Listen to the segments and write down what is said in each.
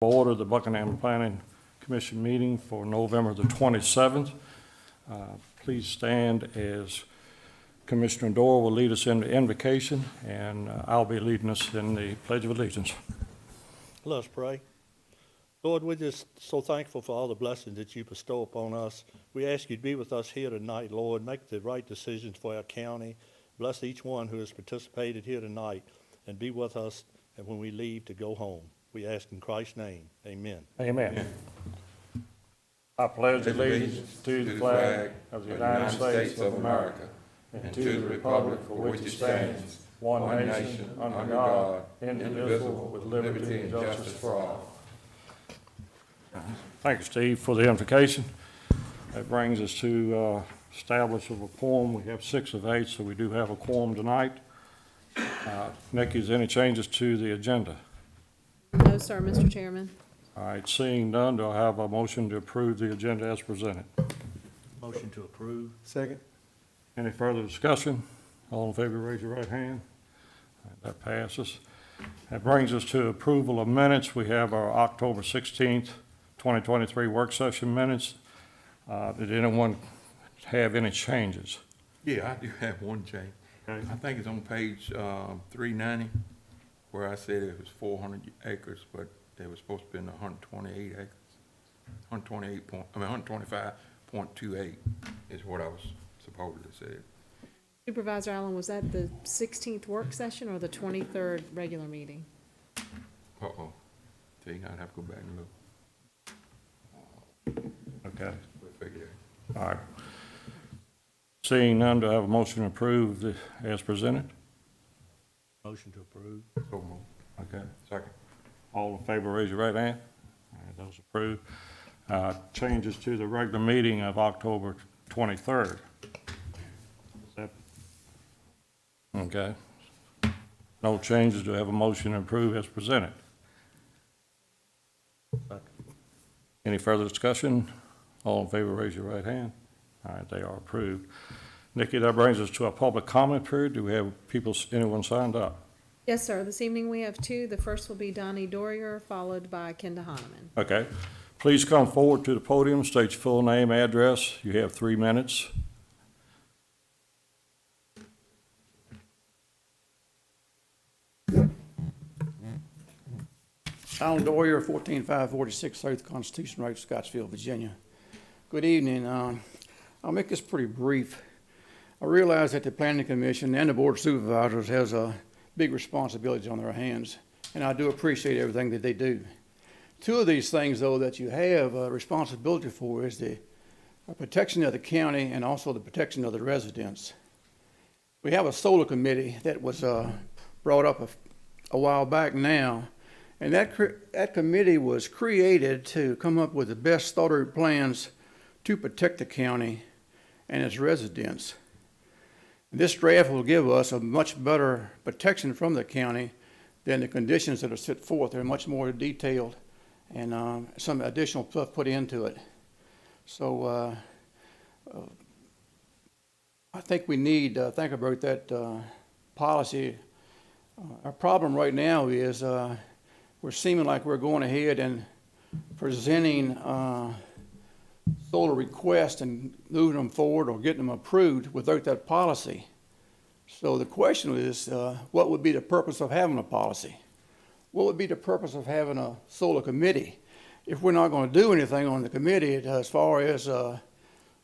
Order the Buckingham Planning Commission meeting for November the 27th. Please stand as Commissioner Doyle will lead us in the invocation, and I'll be leading us in the Pledge of Allegiance. Let us pray. Lord, we're just so thankful for all the blessings that you bestow upon us. We ask you to be with us here tonight, Lord. Make the right decisions for our county. Bless each one who has participated here tonight, and be with us and when we leave to go home. We ask in Christ's name. Amen. Amen. I pledge allegiance to the flag of the United States of America and to the republic for which it stands, one nation, under God, indivisible, with liberty and justice for all. Thank you, Steve, for the invocation. That brings us to establish of a quorum. We have 6 of 8, so we do have a quorum tonight. Nikki, is there any changes to the agenda? No, sir, Mr. Chairman. All right, seeing none, do I have a motion to approve the agenda as presented? Motion to approve. Second. Any further discussion? All in favor, raise your right hand. All right, that passes. That brings us to approval of minutes. We have our October 16th, 2023 work session minutes. Did anyone have any changes? Yeah, I do have one change. Okay. I think it's on page 390, where I said it was 400 acres, but they were supposed to be in 128 acres. 125.28 is what I was supposedly said. Supervisor Allen, was that the 16th work session or the 23rd regular meeting? Uh-oh. See, I'd have to go back and look. Okay. We'll figure it All right. Seeing none, do I have a motion to approve as presented? Motion to approve. out. So moved. Okay. Second. All in favor, raise your right hand. All right, those approved. Changes to the regular meeting of October 23rd. Is that? Okay. No changes. Do I have a motion to approve as presented? Any further discussion? All in favor, raise your right hand. All right, they are approved. Nikki, that brings us to a public comment period. Do we have anyone signed up? Yes, sir. This evening we have 2. The first will be Donnie Dorier, followed by Kenda Hahnemann. Okay. Please come forward to the podium, state your full name, address. You have 3 minutes. Alan Dorier, 14546 South Constitution Road, Scottsville, Virginia. Good evening. I'll make this pretty brief. I realize that the Planning Commission and the Board of Supervisors has a big responsibility on their hands, and I do appreciate everything that they do. 2 of these things, though, that you have a responsibility for is the protection of the county and also the protection of the residents. We have a solar committee that was brought up a while back now, and that committee was created to come up with the best thought-out plans to protect the county and its residents. This draft will give us a much better protection from the county than the conditions that are set forth. They're much more detailed and some additional stuff put into it. So I think we need to think about that policy. Our problem right now is we're seeming like we're going ahead and presenting solar requests and moving them forward or getting them approved without that policy. So the question is, what would be the purpose of having a policy? What would be the purpose of having a solar committee? If we're not going to do anything on the committee as far as what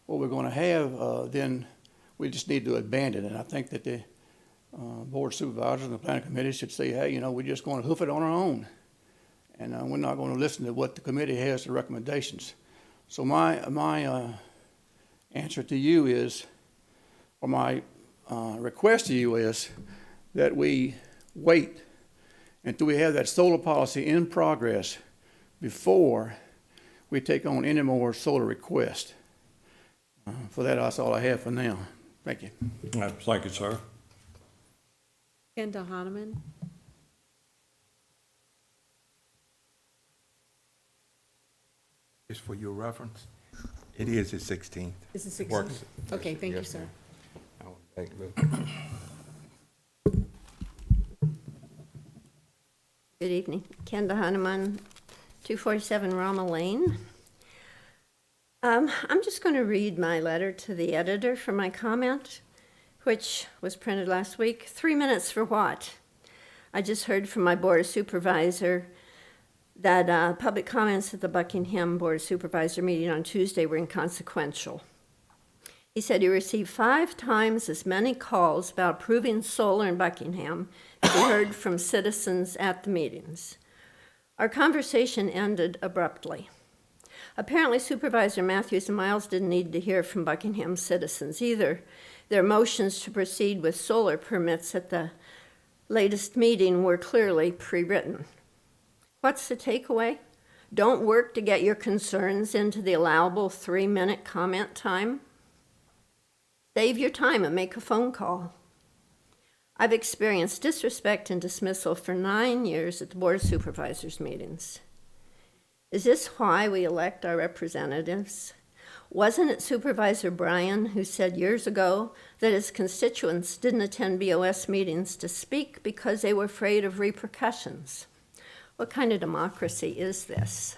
we're going to have, then we just need to abandon it. I think that the Board of Supervisors and the Planning Committee should say, hey, you know, we're just going to hoof it on our own. And we're not going to listen to what the committee has to recommendations. So my answer to you is, or my request to you is that we wait until we have that solar policy in progress before we take on any more solar requests. For that, that's all I have for now. Thank you. Thank you, sir. Kenda Hahnemann. Just for your reference, it is the 16th. This is 16th. Works. Okay, thank you, Yes, sir. ma'am. I want to take a look. Good evening. Kenda Hahnemann, 247 Rama Lane. I'm just going to read my letter to the editor for my comment, which was printed last week. 3 minutes for what? I just heard from my Board of Supervisor that public comments at the Buckingham Board of Supervisor meeting on Tuesday were inconsequential. He said he received 5 times as many calls about approving solar in Buckingham as he heard from citizens at the meetings. Our conversation ended abruptly. Apparently, Supervisor Matthews and Miles didn't need to hear from Buckingham citizens either. Their motions to proceed with solar permits at the latest meeting were clearly pre-written. What's the takeaway? Don't work to get your concerns into the allowable 3-minute comment time. Save your time and make a phone call. I've experienced disrespect and dismissal for 9 years at the Board of Supervisors meetings. Is this why we elect our representatives? Wasn't it Supervisor Bryan who said years ago that his constituents didn't attend BOS meetings to speak because they were afraid of repercussions? What kind of democracy is this?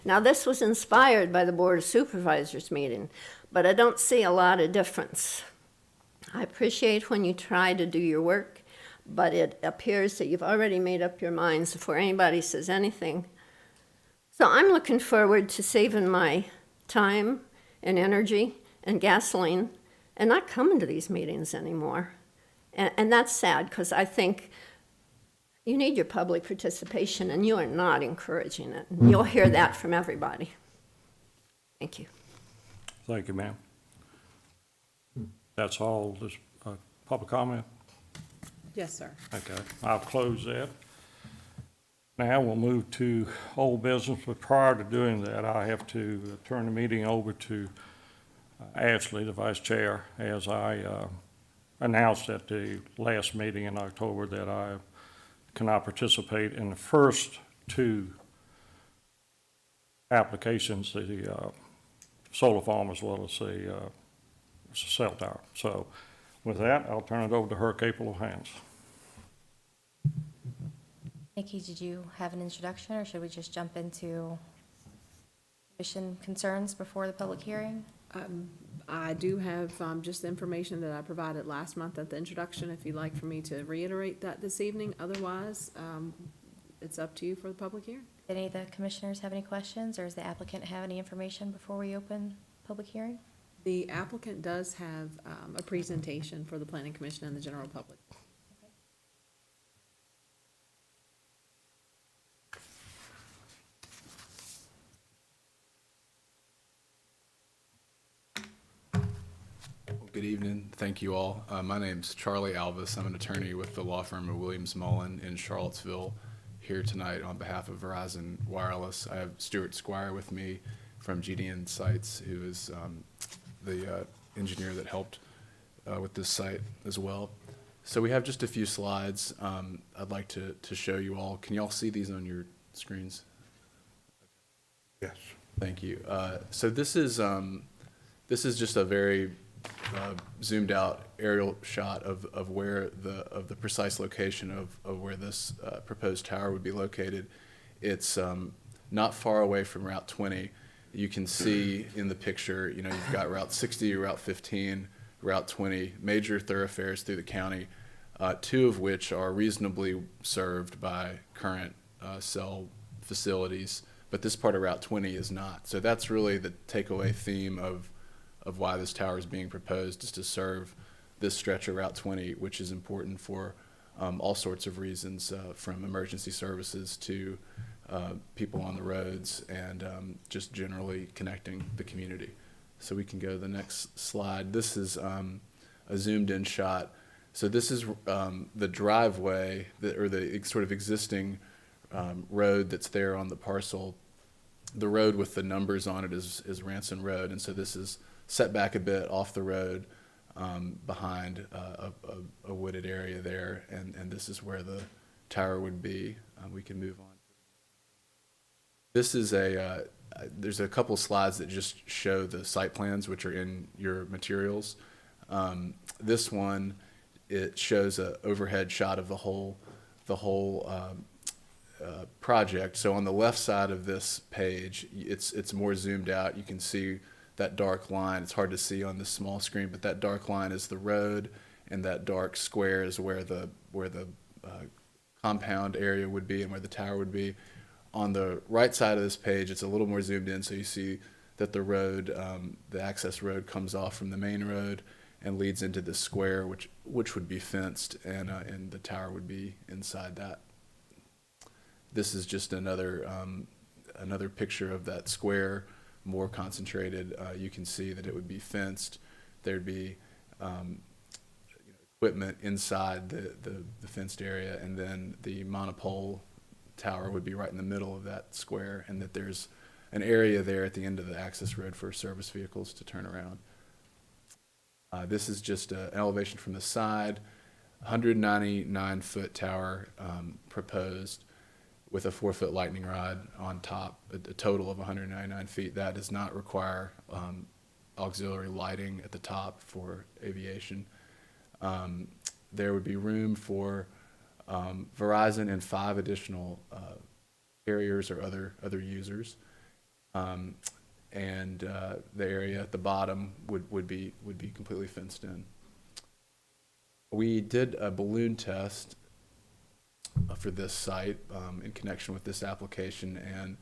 Now, this was inspired by the Board of Supervisors meeting, but I don't see a lot of difference. I appreciate when you try to do your work, but it appears that you've already made up your minds before anybody says anything. So I'm looking forward to saving my time and energy and gasoline and not coming to these meetings anymore. And that's sad, because I think you need your public participation, and you are not encouraging it. And you'll hear that from everybody. Thank you. Thank you, ma'am. That's all, this public comment? Yes, sir. Okay, I'll close that. Now we'll move to old business, but prior to doing that, I have to turn the meeting over to Ashley, the vice chair, as I announced at the last meeting in October that I cannot participate in the first 2 applications, the solar farm as well as the cell tower. So with that, I'll turn it over to her capable hands. Nikki, did you have an introduction, or should we just jump into commission concerns before the public hearing? I do have just the information that I provided last month at the introduction, if you'd like for me to reiterate that this evening. Otherwise, it's up to you for the public hearing. Did any of the commissioners have any questions, or does the applicant have any information before we open public hearing? The applicant does have a presentation for the Planning Commission and the general public. Good evening. Thank you all. My name's Charlie Alvis. I'm an attorney with the law firm of Williams Mullen in Charlottesville, here tonight on behalf of Verizon Wireless. I have Stuart Squire with me from GDN Sites, who is the engineer that helped with this site as well. So we have just a few slides I'd like to show you all. Can you all see these on your screens? Yes. Thank you. So this is just a very zoomed out aerial shot of where the precise location of where this proposed tower would be located. It's not far away from Route 20. You can see in the picture, you know, you've got Route 60, Route 15, Route 20, major thoroughfares through the county, 2 of which are reasonably served by current cell facilities, but this part of Route 20 is not. So that's really the takeaway theme of why this tower is being proposed, is to serve this stretch of Route 20, which is important for all sorts of reasons, from emergency services to people on the roads and just generally connecting the community. So we can go to the next slide. This is a zoomed in shot. So this is the driveway or the sort of existing road that's there on the parcel. The road with the numbers on it is Ranson Road, and so this is set back a bit off the road behind a wooded area there, and this is where the tower would be. We can move on. This is there's a couple slides that just show the site plans, which are in your materials. This one, it shows an overhead shot of the whole project. So on the left side of this page, it's more zoomed out. You can see that dark line. It's hard to see on this small screen, but that dark line is the road, and that dark square is where the compound area would be and where the tower would be. On the right side of this page, it's a little more zoomed in, so you see that the road, the access road, comes off from the main road and leads into the square, which would be fenced, and the tower would be inside that. This is just another picture of that square, more concentrated. You can see that it would be fenced. There'd be equipment inside the fenced area, and then the monopole tower would be right in the middle of that square, and that there's an area there at the end of the access road for service vehicles to turn around. This is just an elevation from the side, 199-foot tower proposed with a 4-foot lightning rod on top, a total of 199 feet. That does not require auxiliary lighting at the top for aviation. There would be room for Verizon and 5 additional carriers or other users. The area at the bottom would be completely fenced in. We did a balloon test for this site in connection with this application, and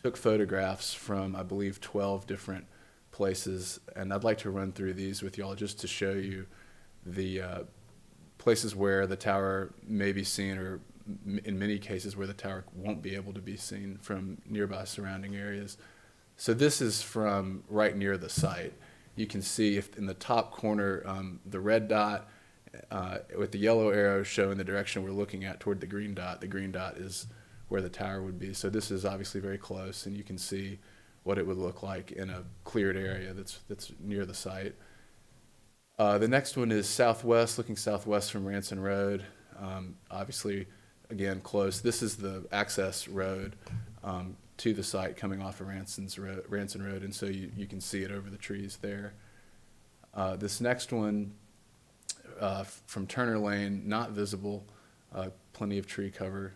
took photographs from, I believe, 12 different places. And I'd like to run through these with y'all just to show you the places where the tower may be seen, or in many cases where the tower won't be able to be seen from nearby surrounding areas. So this is from right near the site. You can see if in the top corner, the red dot with the yellow arrow showing the direction we're looking at toward the green dot. The green dot is where the tower would be. So this is obviously very close, and you can see what it would look like in a cleared area that's near the site. The next one is southwest, looking southwest from Ranson Road. Obviously, again, close. This is the access road to the site coming off of Ranson Road, and so you can see it over the trees there. This next one from Turner Lane, not visible, plenty of tree cover.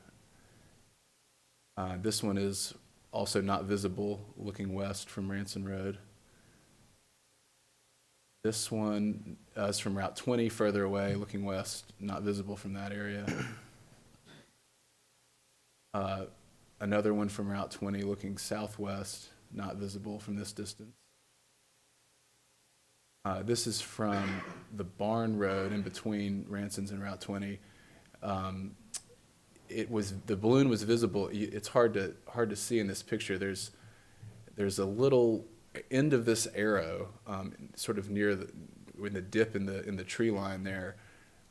This one is also not visible, looking west from Ranson Road. This one is from Route 20, further away, looking west, not visible from that area. Another one from Route 20, looking southwest, not visible from this distance. This is from the Barn Road in between Ranson's and Route 20. The balloon was visible. It's hard to see in this picture. There's a little end of this arrow, sort of near the dip in the tree line there.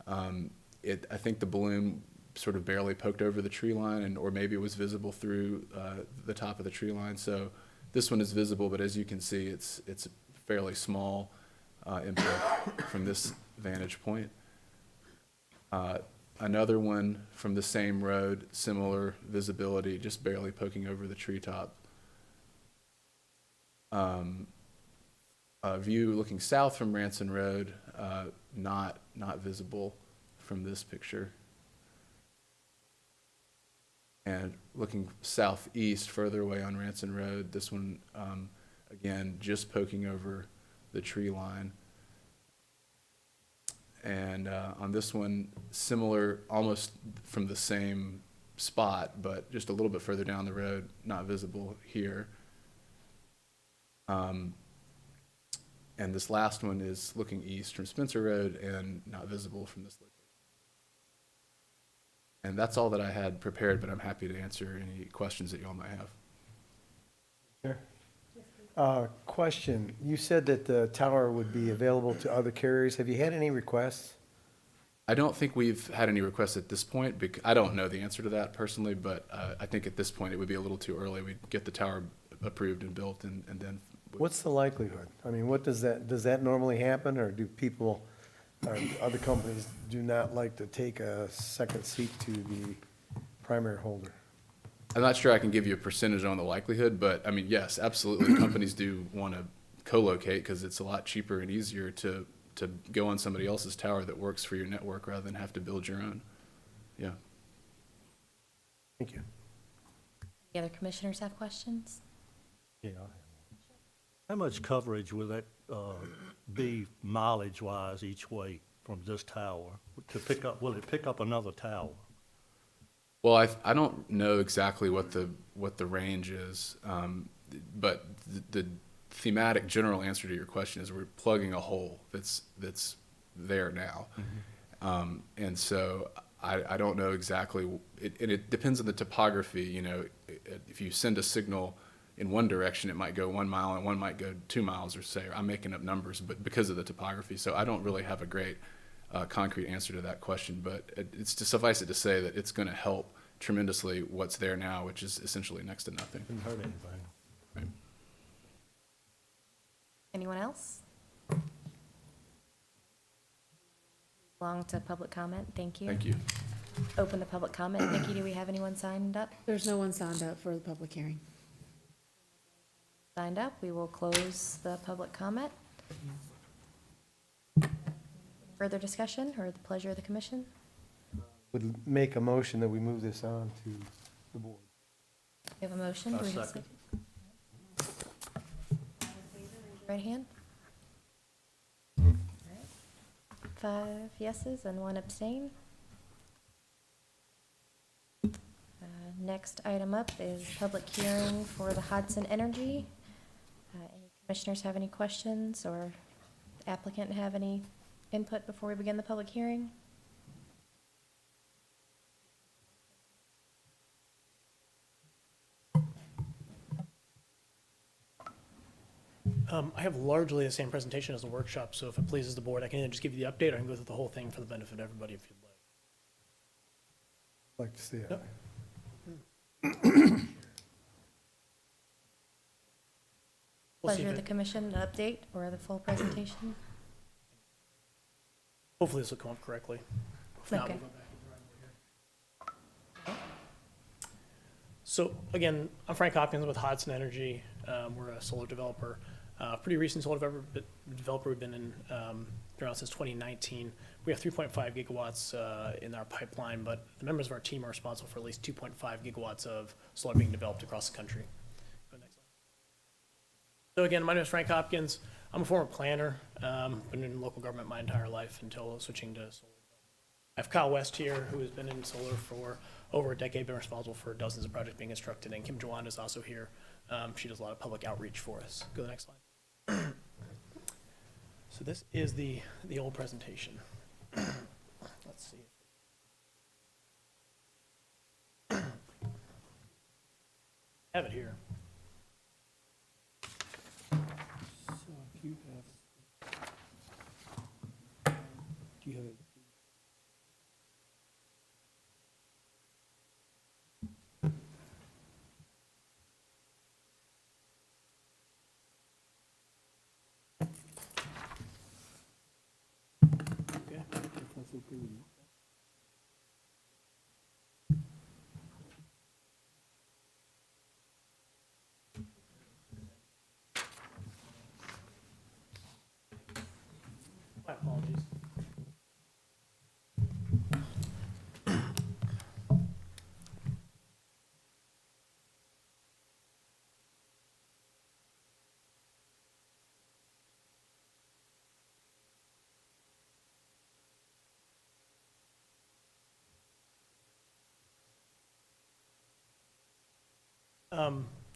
I think the balloon sort of barely poked over the tree line, or maybe it was visible through the top of the tree line. So this one is visible, but as you can see, it's fairly small impact from this vantage point. Another one from the same road, similar visibility, just barely poking over the treetop. A view looking south from Ranson Road, not visible from this picture. And looking southeast, further away on Ranson Road, this one, again, just poking over the tree line. And on this one, similar, almost from the same spot, but just a little bit further down the road, not visible here. And this last one is looking east from Spencer Road and not visible from this location. And that's all that I had prepared, but I'm happy to answer any questions that you all might have. Question, you said that the tower would be available to other carriers. Have you had any requests? I don't think we've had any requests at this point. I don't know the answer to that personally, but I think at this point it would be a little too early. We'd get the tower approved and built, and then. What's the likelihood? I mean, does that normally happen, or do people, or other companies do not like to take a second seat to the primary holder? I'm not sure I can give you a percentage on the likelihood, but I mean, yes, absolutely. Companies do want to co-locate because it's a lot cheaper and easier to go on somebody else's tower that works for your network rather than have to build your own. Yeah. Thank you. The other commissioners have questions? Yeah. How much coverage will that be mileage-wise each way from this tower to pick up, will it pick up another tower? Well, I don't know exactly what the range is, but the thematic general answer to your question is we're plugging a hole that's there now. And so I don't know exactly, and it depends on the topography. You know, if you send a signal in one direction, it might go 1 mile and one might go 2 miles, or say, I'm making up numbers, but because of the topography. So I don't really have a great concrete answer to that question, but it's to suffice it to say that it's going to help tremendously what's there now, which is essentially next to nothing. Didn't hurt anything. Right. Anyone else? Long to public comment. Thank you. Thank you. Open the public comment. Nikki, do we have anyone signed up? There's no one signed up for the public hearing. Signed up. We will close the public comment. Further discussion or the pleasure of the commission? Would make a motion that we move this on to the board. We have a motion. Do we have a Second. Right hand. 5 yeses and 1 abstain. Next item up is public hearing for the Hudson Energy. Any commissioners have any questions, or the applicant have any input before we begin the public hearing? I have largely the same presentation as the workshop, so if it pleases the board, I can either just give you the update, or I can go through the whole thing for the benefit of everybody if you'd like. Like to see it. Yep. We'll see Pleasure if of the it, commission, an update or the full presentation? hopefully this will come up correctly. If not, Okay. we'll go back and try it over here. So again, I'm Frank Hopkins with Hudson Energy. We're a solar developer, pretty recent solar developer. We've been in around since 2019. We have 3.5 gigawatts in our pipeline, but the members of our team are responsible for at least 2.5 gigawatts of solar being developed across the country. Go next slide. So again, my name is Frank Hopkins. I'm a former planner, been in local government my entire life until switching to solar. I have Kyle West here, who has been in solar for over a decade, been responsible for dozens of projects being constructed, and Kim Jawanda is also here. She does a lot of public outreach for us. Go to the next slide. So this is the old presentation. Let's see. Have it here. So if you have, do you have it? Okay. If that's okay with you. My apologies.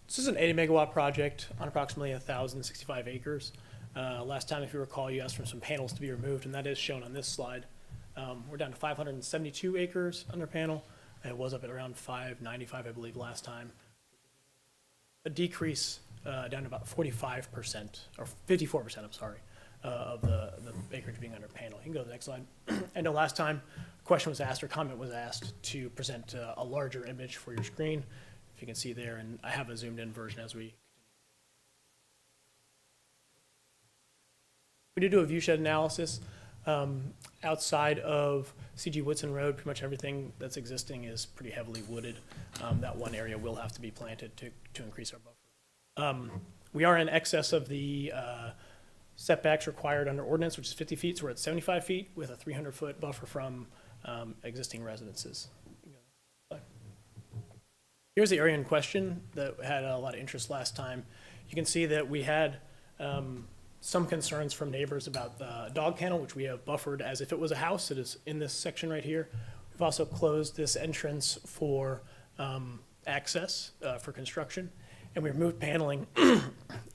This is an 80 megawatt project on approximately 1,065 acres. Last time, if you recall, you asked for some panels to be removed, and that is shown on this slide. We're down to 572 acres under panel. It was up at around 595, I believe, last time. A decrease down to about 45%, or 54%, I'm sorry, of the acreage being under panel. You can go to the next slide. I know last time, a question was asked or comment was asked to present a larger image for your screen. If you can see there, and I have a zoomed in version as we did do a view shed analysis. Outside of C.G. Woodson Road, pretty much everything that's existing is pretty heavily wooded. That one area will have to be planted to increase our buffer. We are in excess of the setbacks required under ordinance, which is 50 feet, so we're at 75 feet with a 300-foot buffer from existing residences. Here's the area in question that had a lot of interest last time. You can see that we had some concerns from neighbors about the dog kennel, which we have buffered as if it was a house. It is in this section right here. We've also closed this entrance for access for construction, and we removed paneling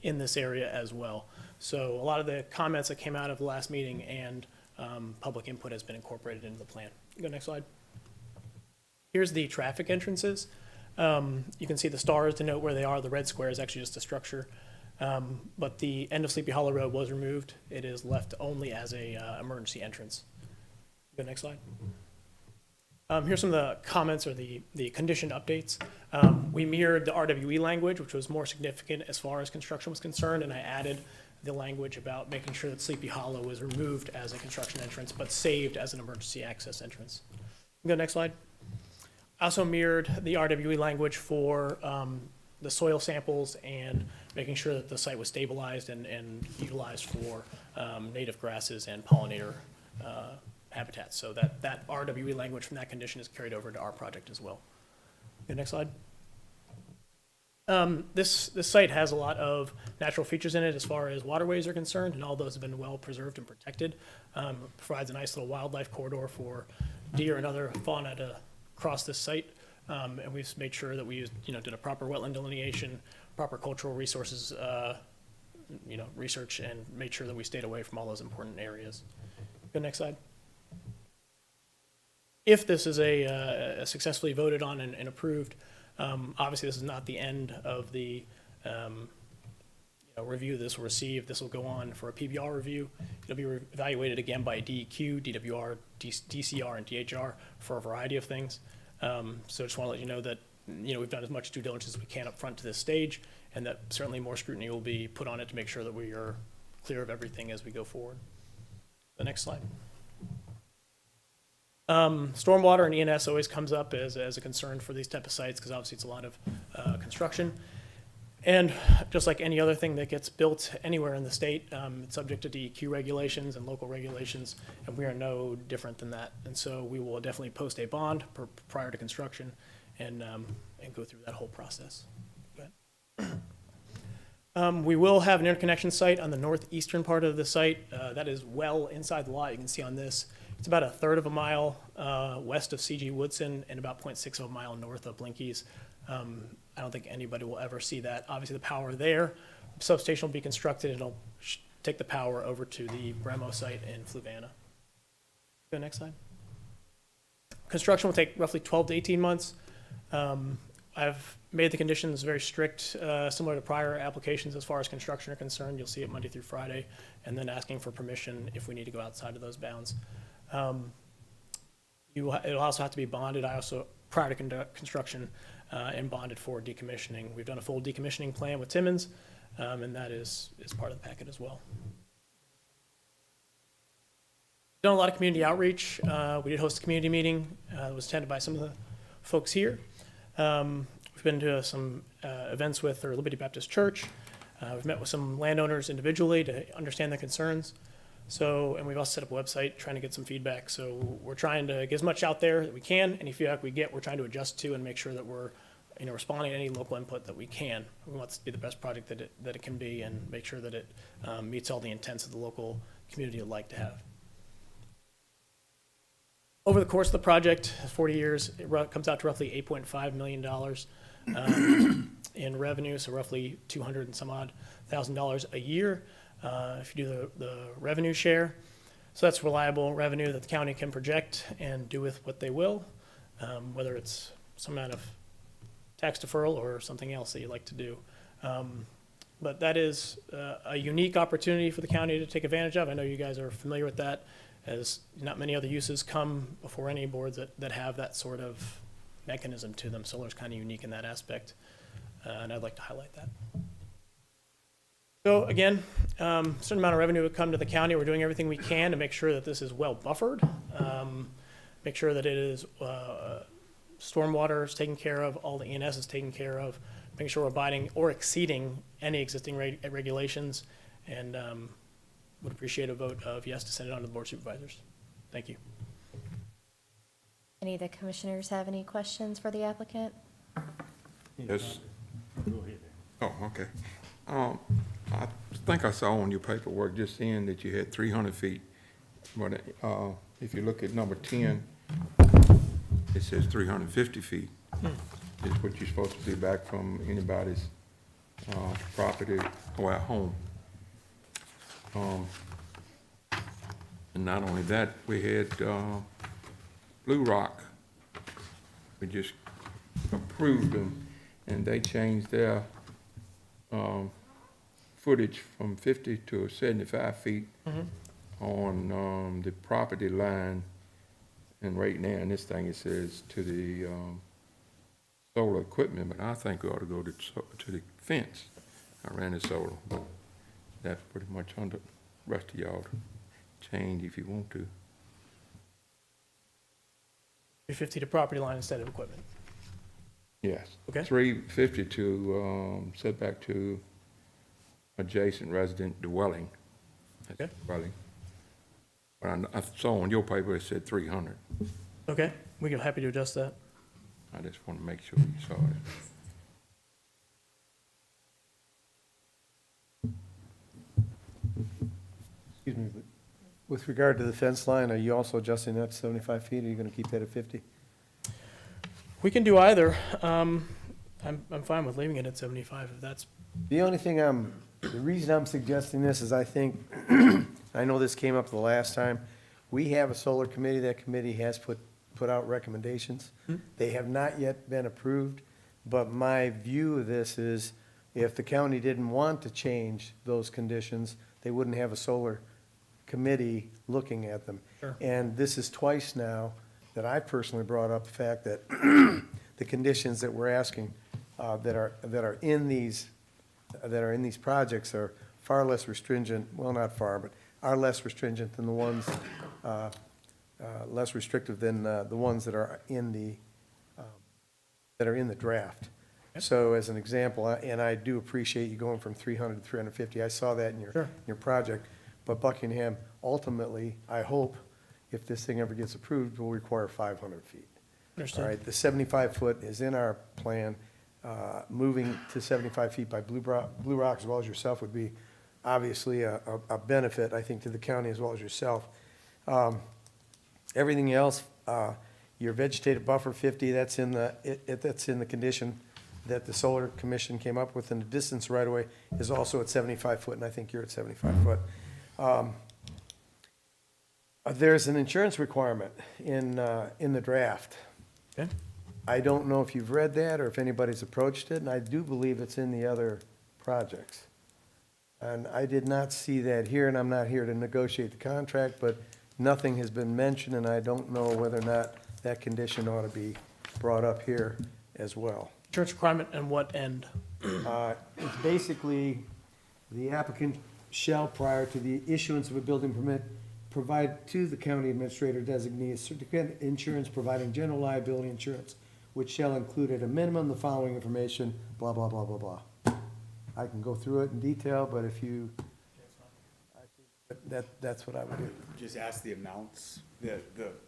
in this area as well. So a lot of the comments that came out of the last meeting and public input has been incorporated into the plan. Go next slide. Here's the traffic entrances. You can see the stars denote where they are. The red square is actually just a structure. But the end of Sleepy Hollow Road was removed. It is left only as a emergency entrance. Go next slide. Here's some of the comments or the condition updates. We mirrored the RWE language, which was more significant as far as construction was concerned, and I added the language about making sure that Sleepy Hollow was removed as a construction entrance, but saved as an emergency access entrance. Go next slide. I also mirrored the RWE language for the soil samples and making sure that the site was stabilized and utilized for native grasses and pollinator habitats. So that RWE language from that condition is carried over to our project as well. Go next slide. This site has a lot of natural features in it as far as waterways are concerned, and all those have been well preserved and protected. Provides a nice little wildlife corridor for deer and other fauna to cross this site. And we've made sure that we used, did a proper wetland delineation, proper cultural resources, research, and made sure that we stayed away from all those important areas. Go next slide. If this is a successfully voted on and approved, obviously this is not the end of the review this will receive. This will go on for a PBR review. It'll be evaluated again by DEQ, DWR, DCR, and DHR for a variety of things. So just want to let you know that we've done as much due diligence as we can up front to this stage, and that certainly more scrutiny will be put on it to make sure that we are clear of everything as we go forward. The next slide. Stormwater and ENS always comes up as a concern for these type of sites because obviously it's a lot of construction. And just like any other thing that gets built anywhere in the state, it's subject to DEQ regulations and local regulations, and we are no different than that. And so we will definitely post a bond prior to construction and go through that whole process. Go ahead. We will have an interconnection site on the northeastern part of the site. That is well inside the lot. You can see on this. It's about 1/3 of a mile west of CG Woodson and about 0.6 of a mile north of Blinkies. I don't think anybody will ever see that. Obviously, the power there, substation will be constructed, and it'll take the power over to the Bremo site in Fluvanna. Go next slide. Construction will take roughly 12 to 18 months. I've made the conditions very strict, similar to prior applications as far as construction are concerned. You'll see it Monday through Friday, and then asking for permission if we need to go outside of those bounds. It'll also have to be bonded. I also, prior to construction, and bonded for decommissioning. We've done a full decommissioning plan with Timmins, and that is part of the packet as well. Done a lot of community outreach. We did host a community meeting. It was attended by some of the folks here. We've been to some events with our Liberty Baptist Church. We've met with some landowners individually to understand their concerns. And we've also set up a website trying to get some feedback. So we're trying to get as much out there that we can. Any feedback we get, we're trying to adjust to and make sure that we're responding to any local input that we can. We want this to be the best project that it can be and make sure that it meets all the intents that the local community would like to have. Over the course of the project, 40 years, it comes out to roughly $8.5 million in revenue, so roughly $200 and some odd thousand a year. If you do the revenue share. So that's reliable revenue that the county can project and do with what they will, whether it's some amount of tax deferral or something else that you like to do. But that is a unique opportunity for the county to take advantage of. I know you guys are familiar with that, as not many other uses come before any boards that have that sort of mechanism to them. Solar is kind of unique in that aspect, and I'd like to highlight that. So again, a certain amount of revenue would come to the county. We're doing everything we can to make sure that this is well buffered, make sure that it is stormwater is taken care of, all the ENS is taken care of, making sure we're abiding or exceeding any existing regulations, and would appreciate a vote of yes to send it on to the Board of Supervisors. Thank you. Any of the commissioners have any questions for the applicant? Yes. Go ahead. Oh, okay. I think I saw on your paperwork just saying that you had 300 feet. But, if you look at number 10, it says 350 feet. Is what you're supposed to be back from anybody's, property or at home. And not only that, we had, Blue Rock. We just approved them, and they changed their, footage from 50 to 75 feet on, the property line. And right now, in this thing, it says to the, solar equipment, but I think we ought to go to the fence around the solar. But that's pretty much on the rest of y'all to change if you want to. 350 to property line instead of equipment. Yes. Okay. 350 to, setback to adjacent resident dwelling. That's Okay. dwelling. But I saw on your paper it said 300. Okay, we can, happy to adjust that. I just want to make sure you saw it. Excuse me, but with regard to the fence line, are you also adjusting that to 75 feet, or are you going to keep that at 50? We can do either. I'm fine with leaving it at 75 if that's, The only thing the reason I'm suggesting this is I think, I know this came up the last time, we have a solar committee, that committee has put out recommendations. They have not yet been approved, but my view of this is, if the county didn't want to change those conditions, they wouldn't have a solar committee looking at them. Sure. And this is twice now that I personally brought up the fact that the conditions that we're asking, that are in these projects are far less restringent, well, not far, but are less restringent than the ones, less restrictive than the ones that are in the draft. So as an example, and I do appreciate you going from 300 to 350, I saw that in Sure. your project, but Buckingham ultimately, I hope, if this thing ever gets approved, will require 500 feet. understood. All right, the 75-foot is in our plan. Moving to 75 feet by Blue Rock as well as yourself would be obviously a benefit, I think, to the county as well as yourself. Everything else, your vegetative buffer 50, that's in the condition that the Solar Commission came up with, and the distance right away is also at 75 foot, and I think you're at 75 foot. There's an insurance requirement in the draft. Okay. I don't know if you've read that or if anybody's approached it, and I do believe it's in the other projects. And I did not see that here, and I'm not here to negotiate the contract, but nothing has been mentioned, and I don't know whether or not that condition ought to be brought up here as well. Insurance requirement and what end? It's basically, the applicant shall, prior to the issuance of a building permit, provide to the county administrator designee a certificate of insurance providing general liability insurance, which shall include at a minimum the following information, blah, blah, blah, blah, blah. I can go through it in detail, but if you, I think that's what I would do. Just ask the amounts. The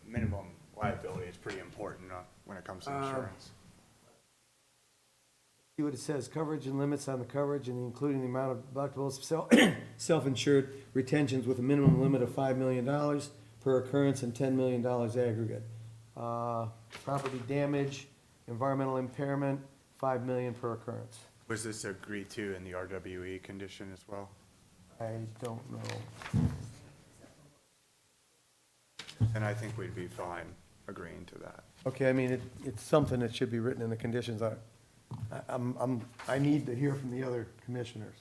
minimum liability is pretty important when it comes to insurance. See what it says, coverage and limits on the coverage, and including the amount of deductibles, self-insured retentions with a minimum limit of $5 million per occurrence and $10 million aggregate. Property damage, environmental impairment, $5 million per occurrence. Was this agreed to in the RWE condition as well? I don't know. And I think we'd be fine agreeing to that. Okay, I mean, it's something that should be written in the conditions. I need to hear from the other commissioners.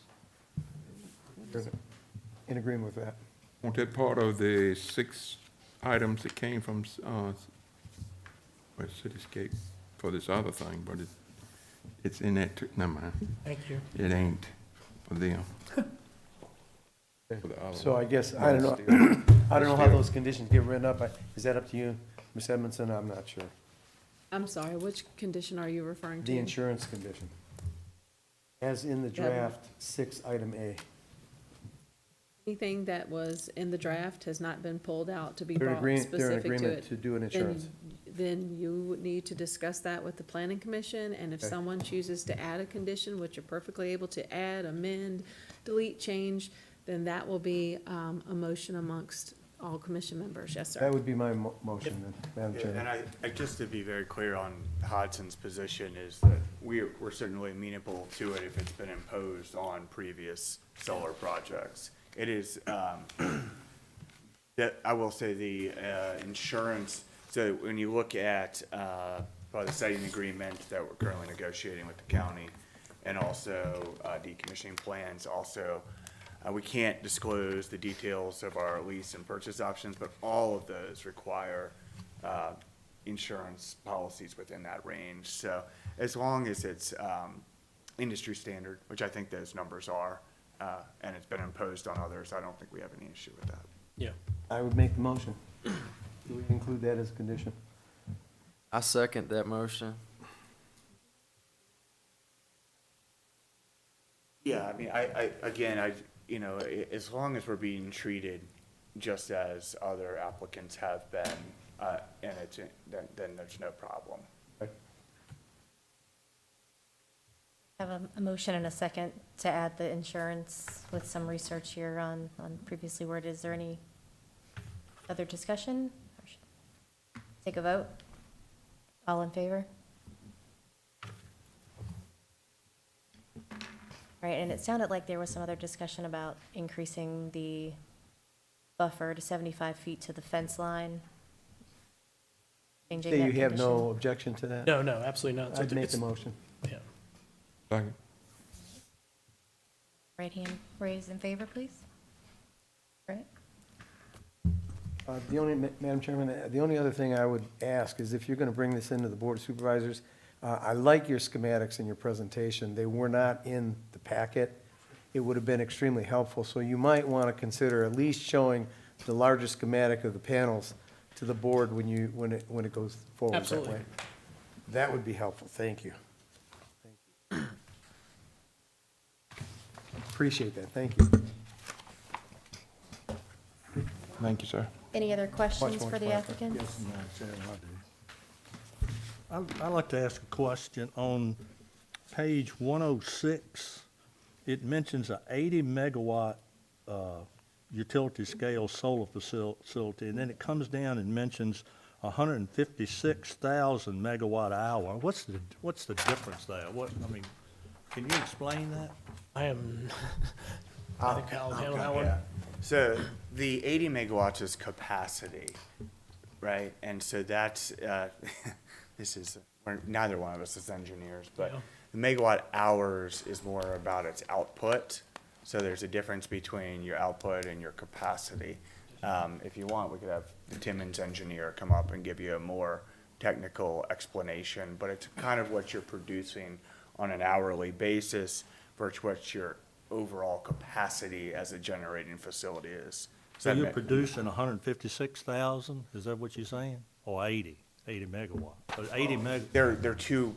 In agreement with that. Want that part of the 6 items that came from, Cityscape for this other thing, but it's in that, never mind. Thank you. It ain't for them. For the other So one. I guess, No, I don't know, still- I don't know how those conditions get written up. Is that up to you, Ms. Edmondson? I'm not sure. I'm sorry, which condition are you referring to? The insurance condition. As in the draft, 6, item A. Anything that was in the draft has not been pulled out to be They're in brought agreement, they're in specific to agreement it. to do an insurance. Then then you would need to discuss that with the planning commission, and if someone chooses to add a condition, which you're perfectly able to add, amend, delete, change, then that will be, a motion amongst all commission members. Yes, sir. That would be my motion then, Madam Yeah, Chairman. and just to be very clear on Hodson's position is that we're certainly amenable to it if it's been imposed on previous solar projects. It is, that, I will say the, insurance, so when you look at, probably the siting agreement that we're currently negotiating with the county, and also, decommissioning plans, also, we can't disclose the details of our lease and purchase options, but all of those require insurance policies within that range. So as long as it's industry standard, which I think those numbers are, and it's been imposed on others, I don't think we have any issue with that. Yeah. I would make the motion. Do we include that as a condition? I second that motion. Yeah, I mean, you know, as long as we're being treated just as other applicants have been, and then there's no problem. I have a motion and a second to add the insurance with some research here on previously worded. Is there any other discussion? Take a vote. All in favor? Right, and it sounded like there was some other discussion about increasing the buffer to 75 feet to the fence line. Changing Say that you have no condition. objection to that? No, absolutely not. So I'd make it's- the motion. Yeah. Second. Right hand raised in favor, please. Right? Madam Chairman, the only other thing I would ask is if you're going to bring this into the Board of Supervisors, I like your schematics in your presentation. They were not in the packet. It would have been extremely helpful, so you might want to consider at least showing the larger schematic of the panels to the board when it goes forward that Absolutely. way. That would be helpful. Thank you. Appreciate that. Thank you. Thank you, sir. Any other questions more for the clarify. applicant? Yes, Madam Chairman, I do. I'd like to ask a question. On page 106, it mentions a 80 megawatt utility scale solar facility, and then it comes down and mentions 156,000 megawatt hour. What's the difference there? Can you explain that? I am, I think I'll handle that one. Yeah. So the 80 megawatts is capacity, right? And so that's, neither one of us is engineers, but Yeah. the megawatt hours is more about its output. So there's a difference between your output and your capacity. If you want, we could have the Timmins engineer come up and give you a more technical explanation, but it's kind of what you're producing on an hourly basis versus what your overall capacity as a generating facility is. So you're producing 156,000, is that what you're saying? Or 80 megawatt? So 80 meg, They're two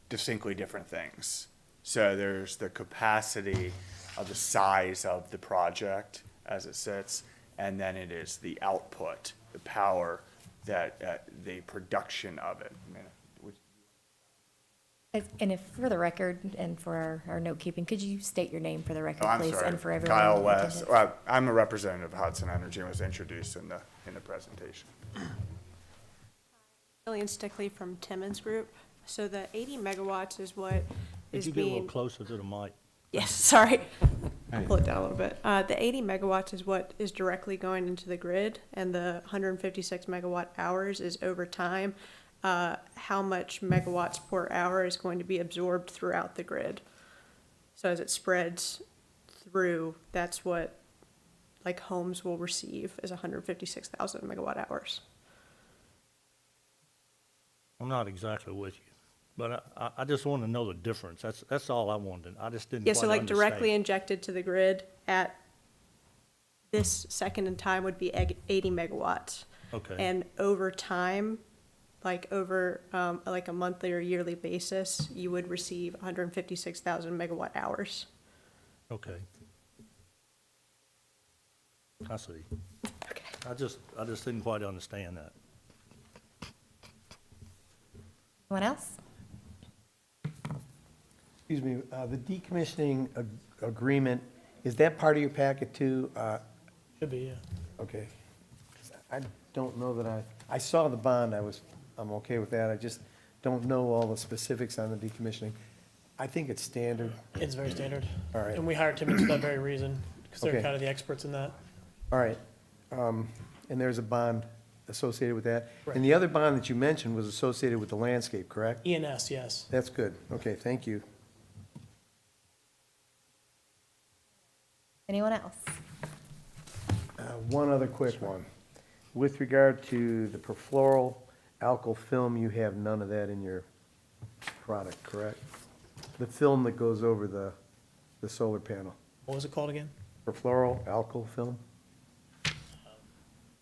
distinctly different things. So there's the capacity of the size of the project as it sits, and then it is the output, the power that, the production of it. I mean, And if, for the record and for our note keeping, could you state your name for the record, Oh, I'm please? sorry, And for everyone. Kyle in West. attendance? Well, I'm a representative of Hudson Energy and was introduced in the presentation. Lillian Stickley from Timmins Group. So the 80 megawatts is what could is you get a little being, closer to the mic? yes, sorry. Pull it down a little bit. The 80 megawatts is what is directly going into the grid, and the 156 megawatt hours is over time. How much megawatts per hour is going to be absorbed throughout the grid. So as it spreads through, that's what like homes will receive is 156,000 megawatt hours. I'm not exactly with you, but I just want to know the difference. That's all I wanted. I just didn't Yeah, quite so like understand. directly injected to the grid at this second in time would be 80 megawatts. Okay. And over time, like over like a monthly or yearly basis, you would receive 156,000 megawatt hours. Okay. I see. Okay. I just didn't quite understand that. Anyone else? Excuse me, the decommissioning agreement, is that part of your packet too? Should be, yeah. Okay. I don't know that I saw the bond, I'm okay with that. I just don't know all the specifics on the decommissioning. I think it's standard. It's very standard. All right. And we hired Timmons for that very reason, because they're Okay. kind of the experts in that. All right. And there's a bond associated with that? Correct. And the other bond that you mentioned was associated with the landscape, correct? ENS, yes. That's good. Okay, thank you. Anyone else? One other quick one. With regard to the perfluoral alkyl film, you have none of that in your product, correct? The film that goes over the solar panel. What was it called again? Perfluoral alkyl film?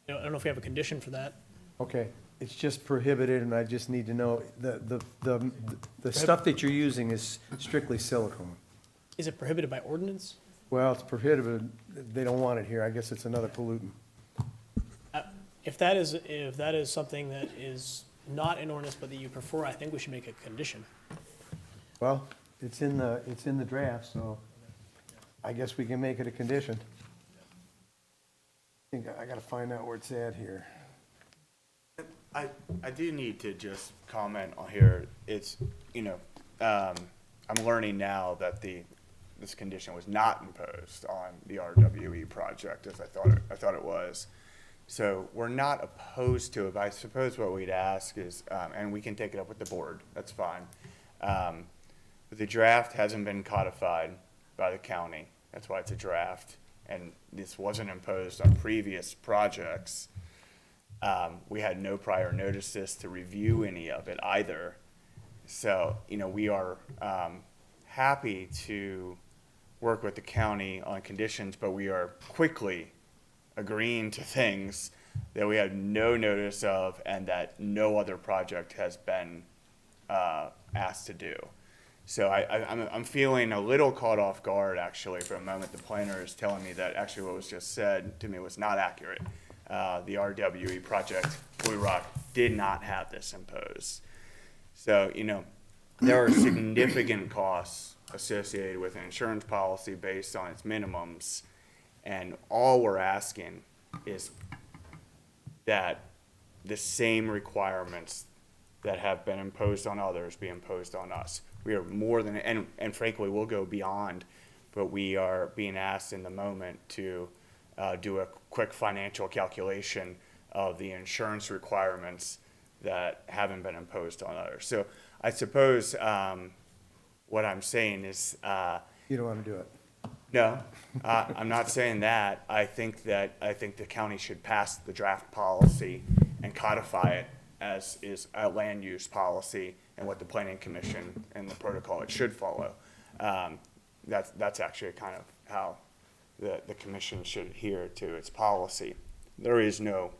I don't know if we have a condition for that. Okay, it's just prohibited, and I just need to know, the stuff that you're using is strictly silicone. Is it prohibited by ordinance? Well, it's prohibited, they don't want it here, I guess it's another pollutant. If that is something that is not in ordinance, but that you prefer, I think we should make a condition. Well, it's in the draft, so I guess we can make it a condition. I gotta find out where it's at here. I do need to just comment on here, it's, I'm learning now that this condition was not imposed on the RWE project as I thought it was. So we're not opposed to it, but I suppose what we'd ask is, and we can take it up with the board, that's fine. But the draft hasn't been codified by the county, that's why it's a draft, and this wasn't imposed on previous projects. We had no prior notices to review any of it either. So, we are happy to work with the county on conditions, but we are quickly agreeing to things that we had no notice of and that no other project has been asked to do. So I'm feeling a little caught off guard, actually, for a moment. The planner is telling me that actually what was just said to me was not accurate. The RWE project, Blue Rock, did not have this imposed. So, there are significant costs associated with an insurance policy based on its minimums. And all we're asking is that the same requirements that have been imposed on others be imposed on us. We are more than, and frankly, we'll go beyond, but we are being asked in the moment to do a quick financial calculation of the insurance requirements that haven't been imposed on others. So I suppose what I'm saying is, You don't wanna do it. no, I'm not saying that. I think the county should pass the draft policy and codify it as is a land use policy and what the planning commission and the protocol it should follow. That's actually kind of how the commission should adhere to its policy. There is no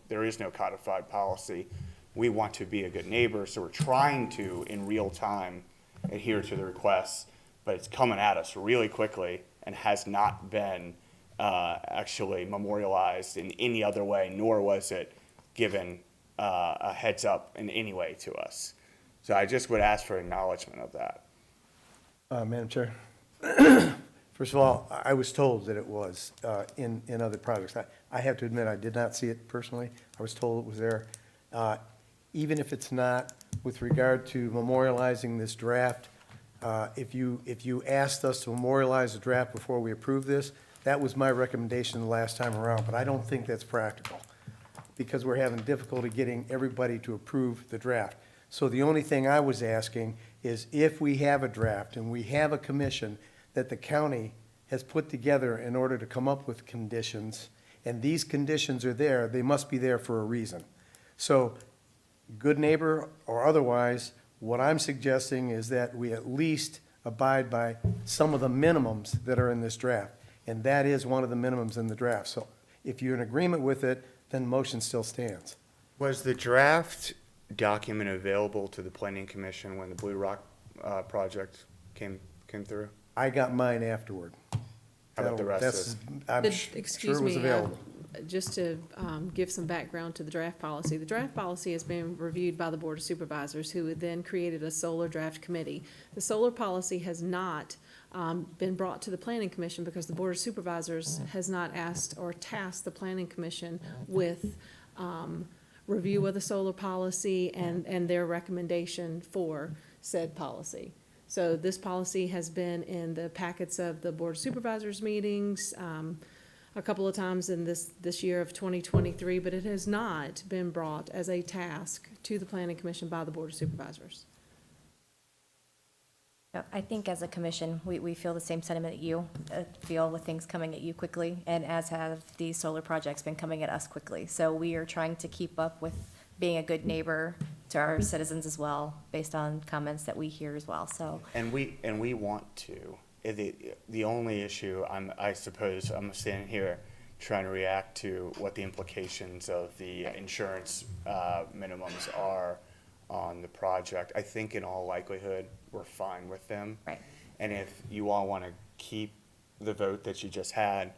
codified policy. We want to be a good neighbor, so we're trying to, in real time, adhere to the requests, but it's coming at us really quickly and has not been actually memorialized in any other way, nor was it given a heads up in any way to us. So I just would ask for acknowledgement of that. Madam Chair, first of all, I was told that it was in other projects. I have to admit, I did not see it personally. I was told it was there. Even if it's not, with regard to memorializing this draft, if you asked us to memorialize the draft before we approve this, that was my recommendation the last time around, but I don't think that's practical because we're having difficulty getting everybody to approve the draft. So the only thing I was asking is if we have a draft and we have a commission that the county has put together in order to come up with conditions, and these conditions are there, they must be there for a reason. So, good neighbor or otherwise, what I'm suggesting is that we at least abide by some of the minimums that are in this draft. And that is one of the minimums in the draft. So if you're in agreement with it, then motion still stands. Was the draft document available to the planning commission when the Blue Rock project came through? I got mine afterward. How about the rest of I'm Did- sure excuse it was me, available. just to give some background to the draft policy, the draft policy has been reviewed by the Board of Supervisors, who had then created a solar draft committee. The solar policy has not been brought to the Planning Commission because the Board of Supervisors has not asked or tasked the Planning Commission with review of the solar policy and their recommendation for said policy. So this policy has been in the packets of the Board of Supervisors meetings a couple of times in this year of 2023, but it has not been brought as a task to the Planning Commission by the Board of Supervisors. I think as a commission, we feel the same sentiment that you feel with things coming at you quickly, and as have these solar projects been coming at us quickly. So we are trying to keep up with being a good neighbor to our citizens as well, based on comments that we hear as well, so. And we want to. The only issue, I suppose, I'm standing here trying to react to what the implications of the insurance minimums are on the project. I think in all likelihood, we're fine with them. Right. And if you all want to keep the vote that you just had,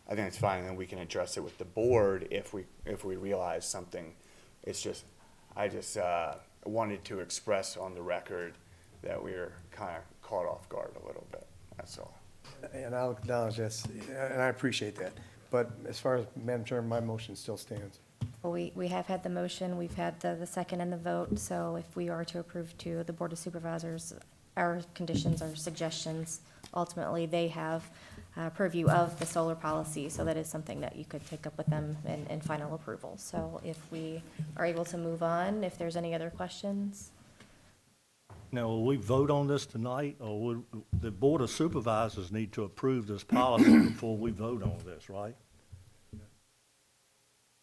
I think it's fine, and then we can address it with the board if we realize something. It's just, I just wanted to express on the record that we were kind of caught off guard a little bit, that's all. And I'll acknowledge this, and I appreciate that. But as far as, Madam Chairman, my motion still stands. Well, we have had the motion, we've had the second and the vote, so if we are to approve to the Board of Supervisors, our conditions, our suggestions, ultimately, they have purview of the solar policy, so that is something that you could take up with them in final approval. So if we are able to move on, if there's any other questions? Now, will we vote on this tonight, or would the Board of Supervisors need to approve this policy before we vote on this, right?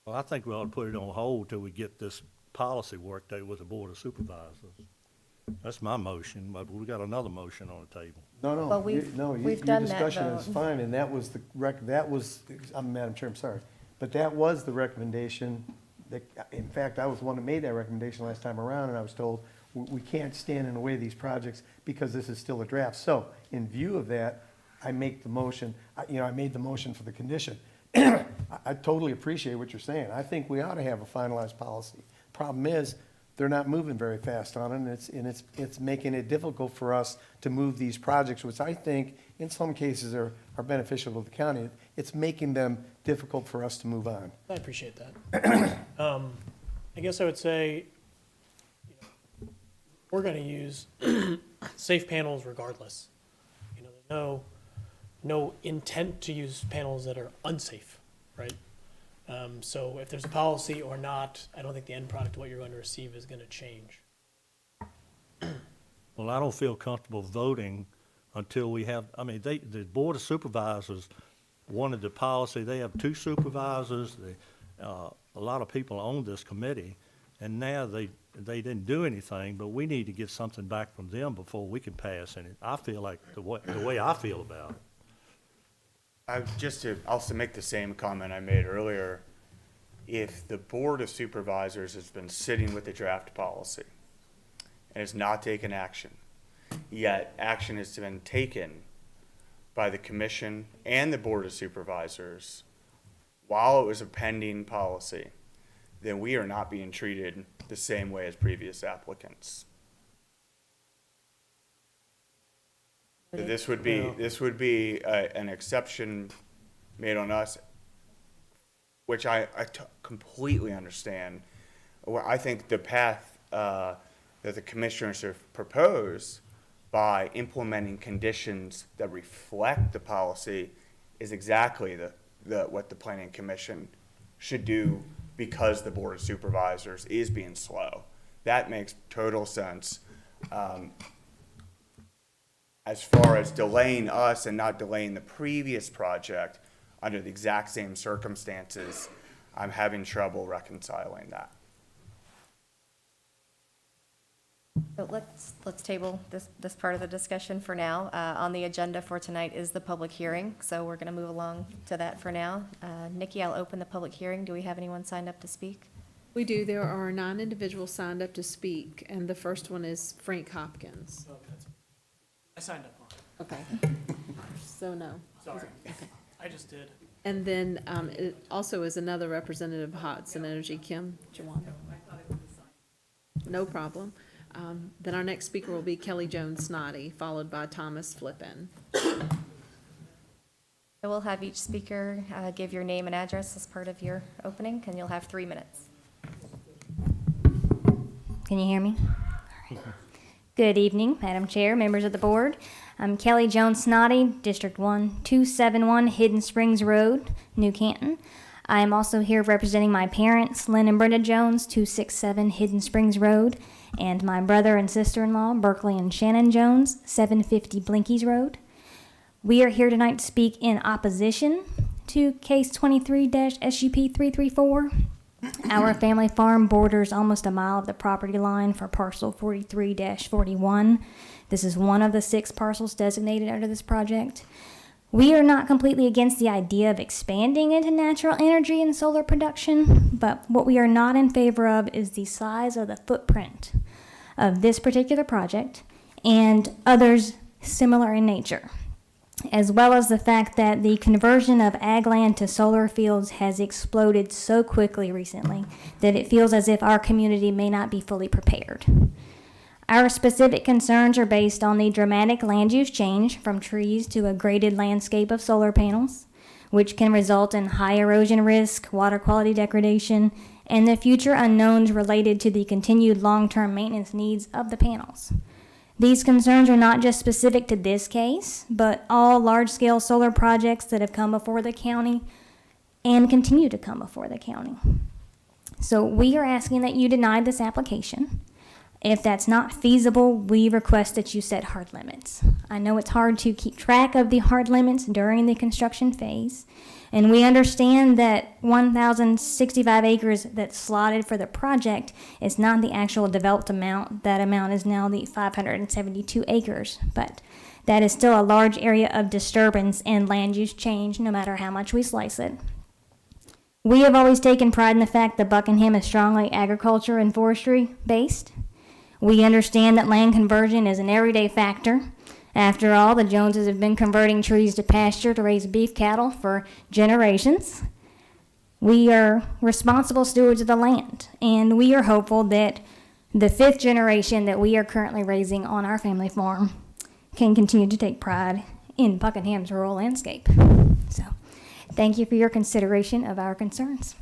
Well, I think we ought to put it on hold till we get this policy worked out with the Board of Supervisors. That's my motion, but we got another motion on the table. No, Well, we've your done that discussion is vote. fine, and that was Madam Chair, I'm sorry, but that was the recommendation that, in fact, I was the one that made that recommendation last time around, and I was told, we can't stand in the way of these projects because this is still a draft. So, in view of that, I make the motion, I made the motion for the condition. I totally appreciate what you're saying. I think we ought to have a finalized policy. Problem is, they're not moving very fast on it, and it's making it difficult for us to move these projects, which I think in some cases are beneficial to the county. It's making them difficult for us to move on. I appreciate that. I guess I would say, we're gonna use safe panels regardless. There's no intent to use panels that are unsafe, right? So if there's a policy or not, I don't think the end product of what you're going to receive is gonna change. Well, I don't feel comfortable voting until we have, the Board of Supervisors wanted the policy, they have two supervisors, a lot of people on this committee, and now they didn't do anything, but we need to get something back from them before we can pass any. I feel like the way I feel about it. I'll also make the same comment I made earlier. If the Board of Supervisors has been sitting with the draft policy and has not taken action, yet action has been taken by the Commission and the Board of Supervisors while it was a pending policy, then we are not being treated the same way as previous applicants. This would be an exception made on us, which I completely understand. Well, I think the path that the commissioners have proposed by implementing conditions that reflect the policy is exactly what the Planning Commission should do because the Board of Supervisors is being slow. That makes total sense. As far as delaying us and not delaying the previous project under the exact same circumstances, I'm having trouble reconciling that. So let's table this part of the discussion for now. On the agenda for tonight is the public hearing, so we're gonna move along to that for now. Nikki, I'll open the public hearing. Do we have anyone signed up to speak? We do. There are 9 individuals signed up to speak, and the first one is Frank Hopkins. I signed up on it. Okay. So no. Sorry. Okay. I just did. And then, it also is another representative of Hudson Energy, Kim Jawan. No problem. Then our next speaker will be Kelly Jones Snoddy, followed by Thomas Flippin. I will have each speaker give your name and address as part of your opening, and you'll have 3 minutes. Can you hear me? All right. Good evening, Madam Chair, members of the board. I'm Kelly Jones Snoddy, District 1, 271 Hidden Springs Road, New Canton. I am also here representing my parents, Lynn and Brenda Jones, 267 Hidden Springs Road, and my brother and sister-in-law, Berkeley and Shannon Jones, 750 Blinkies Road. We are here tonight to speak in opposition to Case 23-SUP-334. Our family farm borders almost a mile of the property line for parcel 43-41. This is one of the 6 parcels designated under this project. We are not completely against the idea of expanding into natural energy and solar production, but what we are not in favor of is the size of the footprint of this particular project and others similar in nature, as well as the fact that the conversion of ag land to solar fields has exploded so quickly recently that it feels as if our community may not be fully prepared. Our specific concerns are based on the dramatic land use change from trees to a graded landscape of solar panels, which can result in high erosion risk, water quality degradation, and the future unknowns related to the continued long-term maintenance needs of the panels. These concerns are not just specific to this case, but all large-scale solar projects that have come before the county and continue to come before the county. So we are asking that you deny this application. If that's not feasible, we request that you set hard limits. I know it's hard to keep track of the hard limits during the construction phase, and we understand that 1,065 acres that's slotted for the project is not the actual developed amount. That amount is now the 572 acres, but that is still a large area of disturbance and land use change no matter how much we slice it. We have always taken pride in the fact that Buckingham is strongly agriculture and forestry based. We understand that land conversion is an everyday factor. After all, the Joneses have been converting trees to pasture to raise beef cattle for generations. We are responsible stewards of the land, and we are hopeful that the 5th generation that we are currently raising on our family farm can continue to take pride in Buckingham's rural landscape. So, thank you for your consideration of our concerns.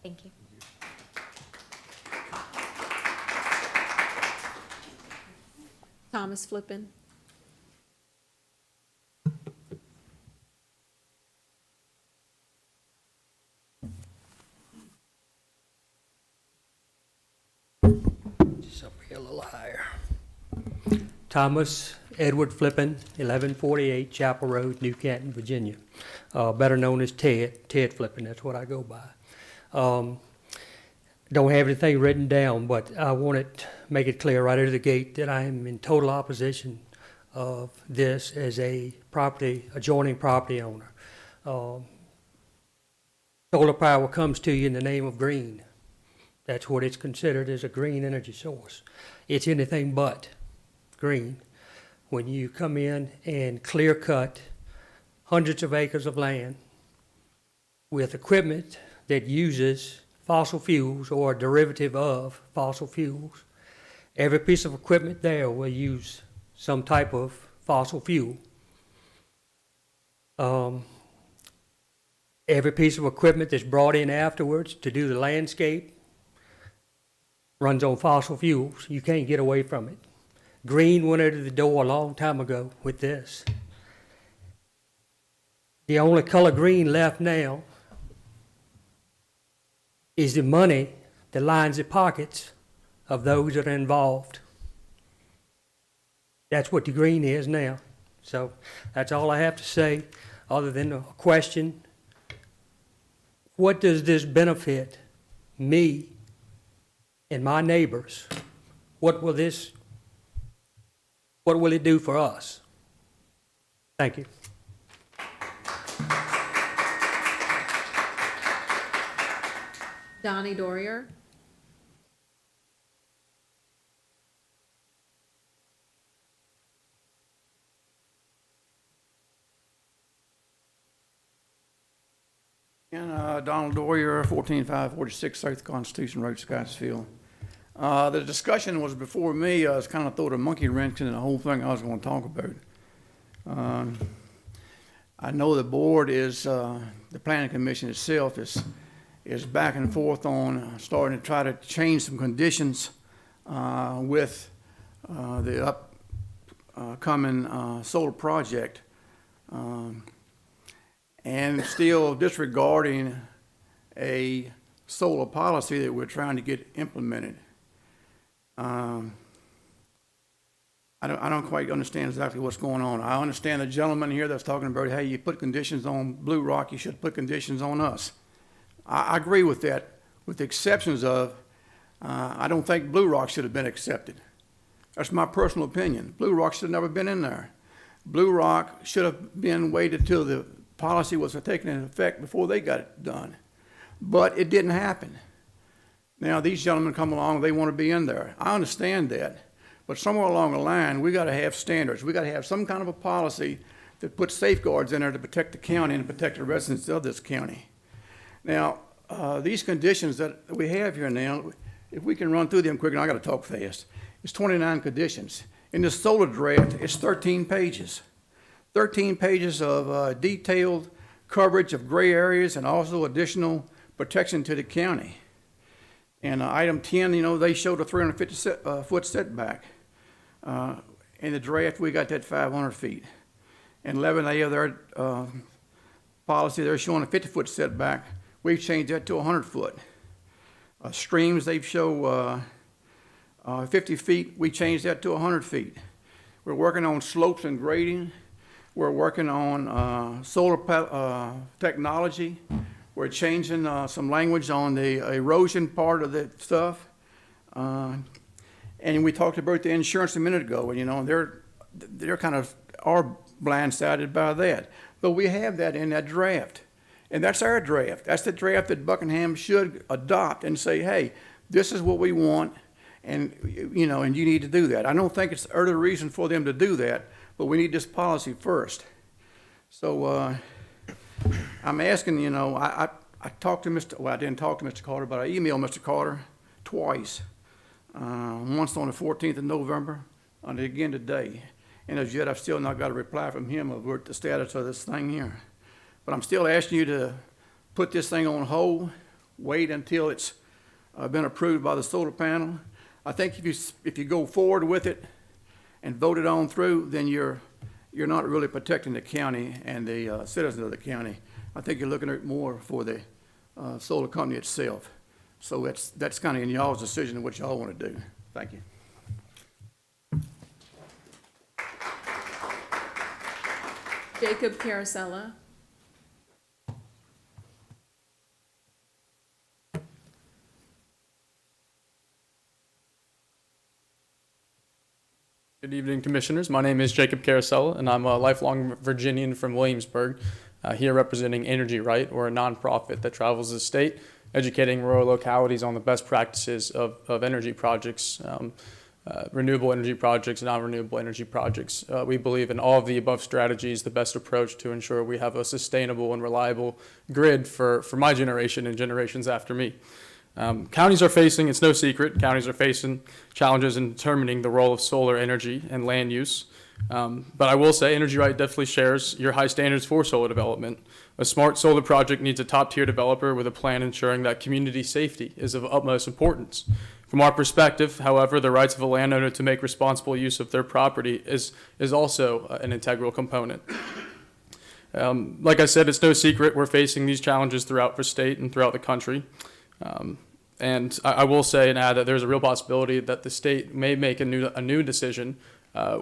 Thank you. Thomas Flippin. Just up here a little higher. Thomas Edward Flippin, 1148 Chapel Road, New Canton, Virginia. Better known as Ted Flippin, that's what I go by. Don't have anything written down, but I want to make it clear right out of the gate that I am in total opposition of this as a adjoining property owner. Solar power comes to you in the name of green. That's what it's considered as a green energy source. It's anything but green. When you come in and clear cut hundreds of acres of land with equipment that uses fossil fuels or a derivative of fossil fuels, every piece of equipment there will use some type of fossil fuel. Every piece of equipment that's brought in afterwards to do the landscape runs on fossil fuels. You can't get away from it. Green went out of the door a long time ago with this. The only color green left now is the money that lines the pockets of those that are involved. That's what the green is now. So that's all I have to say, other than a question. What does this benefit me and my neighbors? What will it do for us? Thank you. Donnie Dorier. Donald Dwyer, 14546 South Constitution Road, Scottsville. The discussion was before me. I was kind of throwing a monkey wrench in the whole thing I was going to talk about. I know the board is, the planning commission itself is back and forth on starting to try to change some conditions with the upcoming solar project, and still disregarding a solar policy that we're trying to get implemented. I don't quite understand exactly what's going on. I understand the gentleman here that's talking about, hey, you put conditions on Blue Rock, you should put conditions on us. I agree with that, with the exceptions of, I don't think Blue Rock should have been accepted. That's my personal opinion. Blue Rock should have never been in there. Blue Rock should have been waited till the policy was taken into effect before they got it done. But it didn't happen. Now, these gentlemen come along, they want to be in there. I understand that. But somewhere along the line, we got to have standards. We got to have some kind of a policy that puts safeguards in there to protect the county and protect the residents of this county. Now, these conditions that we have here now, if we can run through them quick, and I got to talk fast, it's 29 conditions. In the solar draft, it's 13 pages. 13 pages of detailed coverage of gray areas and also additional protection to the county. And item 10, you know, they showed a 350 foot setback. In the draft, we got that 500 feet. And 11A of their policy, they're showing a 50-foot setback. We've changed that to 100 foot. Streams, they show 50 feet. We changed that to 100 feet. We're working on slopes and grading. We're working on solar technology. We're changing some language on the erosion part of the stuff. And we talked about the insurance a minute ago, and you know, they're kind of are blindsided by that. But we have that in that draft. And that's our draft. That's the draft that Buckingham should adopt and say, hey, this is what we want, and you know, and you need to do that. I don't think it's early reason for them to do that, but we need this policy first. So I'm asking, you know, I talked to Mr. Well, I didn't talk to Mr. Carter, but I emailed Mr. Carter twice. Once on the 14th of November, and again today. And as yet, I've still not got a reply from him of what the status of this thing here. But I'm still asking you to put this thing on hold, wait until it's been approved by the solar panel. I think if you go forward with it and vote it on through, then you're not really protecting the county and the citizens of the county. I think you're looking at more for the solar company itself. So that's kind of in y'all's decision of what y'all want to do. Thank you. Jacob Carosella. Good evening, Commissioners. My name is Jacob Carosella, and I'm a lifelong Virginian from Williamsburg, here representing Energy Right. We're a nonprofit that travels the state, educating rural localities on the best practices of energy projects, renewable energy projects, non-renewable energy projects. We believe in all of the above strategies, the best approach to ensure we have a sustainable and reliable grid for my generation and generations after me. Counties are facing, it's no secret, counties are facing challenges in determining the role of solar energy and land use. But I will say Energy Right definitely shares your high standards for solar development. A smart solar project needs a top-tier developer with a plan ensuring that community safety is of utmost importance. From our perspective, however, the rights of a landowner to make responsible use of their property is also an integral component. Like I said, it's no secret we're facing these challenges throughout the state and throughout the country. And I will say and add that there's a real possibility that the state may make a new decision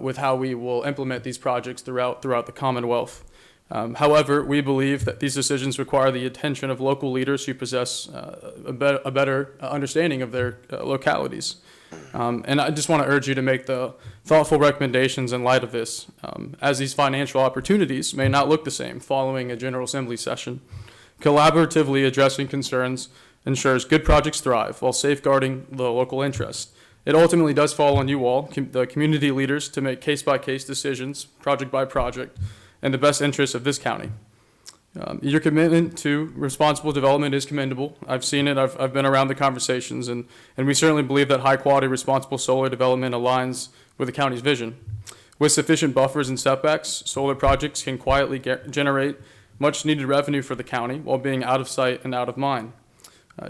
with how we will implement these projects throughout the Commonwealth. However, we believe that these decisions require the attention of local leaders who possess a better understanding of their localities. And I just want to urge you to make the thoughtful recommendations in light of this, as these financial opportunities may not look the same following a General Assembly session. Collaboratively addressing concerns ensures good projects thrive while safeguarding the local interest. It ultimately does fall on you all, the community leaders, to make case-by-case decisions, project by project, in the best interest of this county. Your commitment to responsible development is commendable. I've seen it. I've been around the conversations, and we certainly believe that high-quality, responsible solar development aligns with the county's vision. With sufficient buffers and setbacks, solar projects can quietly generate much-needed revenue for the county while being out of sight and out of mind.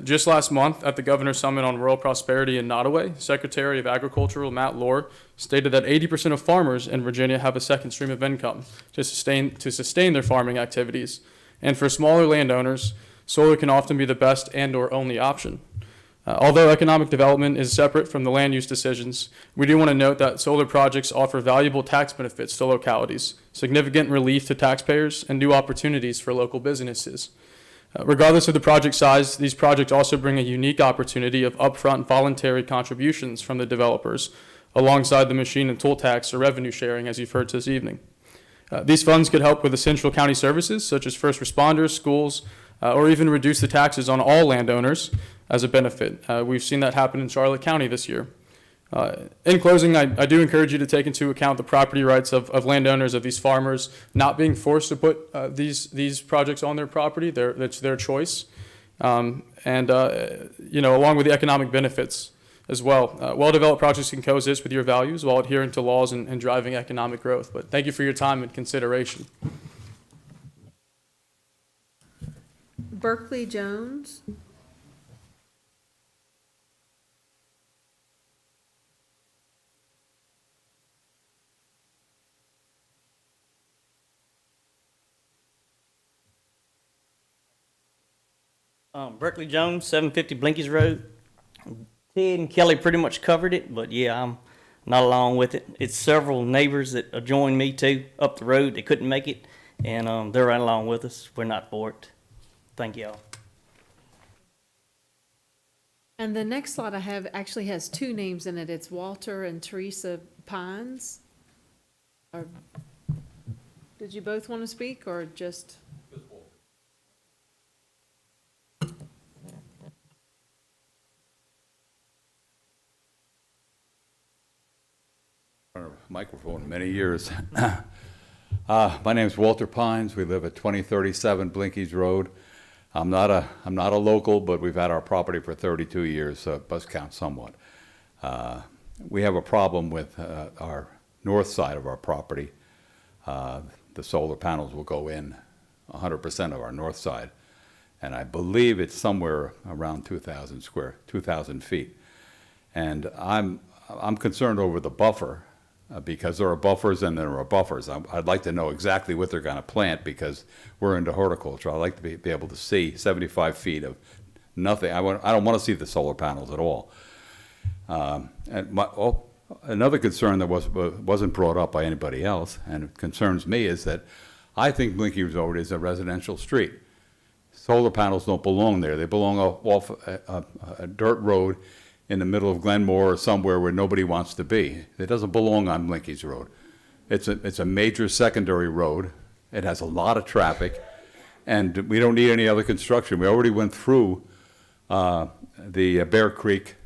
Just last month, at the Governor's Summit on Rural Prosperity in Nottoway, Secretary of Agriculture Matt Lohr stated that 80% of farmers in Virginia have a second stream of income to sustain their farming activities. And for smaller landowners, solar can often be the best and/or only option. Although economic development is separate from the land use decisions, we do want to note that solar projects offer valuable tax benefits to localities, significant relief to taxpayers, and new opportunities for local businesses. Regardless of the project size, these projects also bring a unique opportunity of upfront voluntary contributions from the developers, alongside the machine and tool tax or revenue sharing, as you've heard this evening. These funds could help with essential county services, such as first responders, schools, or even reduce the taxes on all landowners as a benefit. We've seen that happen in Charlotte County this year. In closing, I do encourage you to take into account the property rights of landowners, of these farmers, not being forced to put these projects on their property. It's their choice. Along with the economic benefits as well. Well-developed projects can coexist with your values while adhering to laws and driving economic growth. But thank you for your time and consideration. Berkeley Jones. Berkeley Jones, 750 Blinkies Road. Ted and Kelly pretty much covered it, but yeah, I'm not along with it. It's several neighbors that joined me too up the road. They couldn't make it, and they're right along with us. We're not for it. Thank y'all. And the next slot I have actually has two names in it. It's Walter and Teresa Pines. Did you both want to speak or just? Microphone many years. My name is Walter Pines. We live at 2037 Blinkies Road. I'm not a local, but we've had our property for 32 years, so it does count somewhat. We have a problem with our north side of our property. The solar panels will go in 100% of our north side, and I believe it's somewhere around 2,000 feet. And I'm concerned over the buffer. Because there are buffers and there are buffers. I'd like to know exactly what they're going to plant because we're into horticulture. I'd like to be able to see 75 feet of nothing. I don't want to see the solar panels at all. Another concern that wasn't brought up by anybody else, and it concerns me, is that I think Blinkies Road is a residential street. Solar panels don't belong there. They belong off a dirt road in the middle of Glenmore or somewhere where nobody wants to be. It doesn't belong on Blinkies Road. It's a major secondary road. It has a lot of traffic, and we don't need any other construction. We already went through the Bear Creek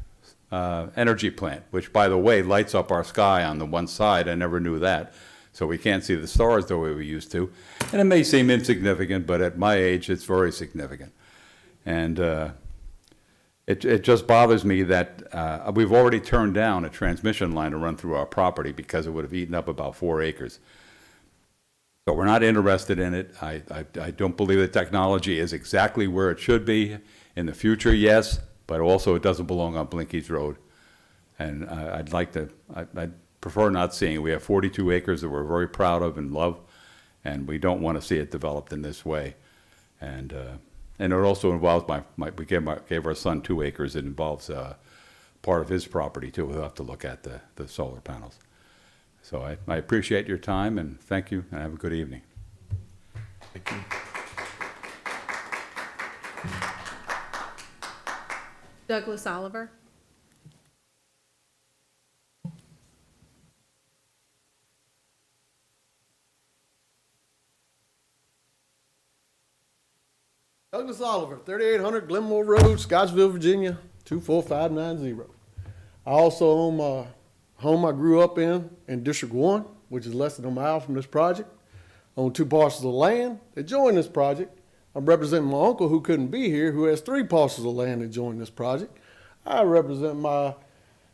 energy plant, which, by the way, lights up our sky on the one side. I never knew that. So we can't see the stars the way we used to. And it may seem insignificant, but at my age, it's very significant. And it just bothers me that we've already turned down a transmission line to run through our property because it would have eaten up about 4 acres. So we're not interested in it. I don't believe the technology is exactly where it should be. In the future, yes, but also it doesn't belong on Blinkies Road. And I'd prefer not seeing it. We have 42 acres that we're very proud of and love, and we don't want to see it developed in this way. And it also involves we gave our son 2 acres. It involves part of his property too. We'll have to look at the solar panels. So I appreciate your time, and thank you, and have a good evening. Thank you. Douglas Oliver. Douglas Oliver, 3800 Glenmore Road, Scottsville, Virginia, 24590. I also own my home I grew up in District 1, which is less than a mile from this project. own 2 parcels of land that join this project. I'm representing my uncle who couldn't be here, who has 3 parcels of land that join this project. I represent my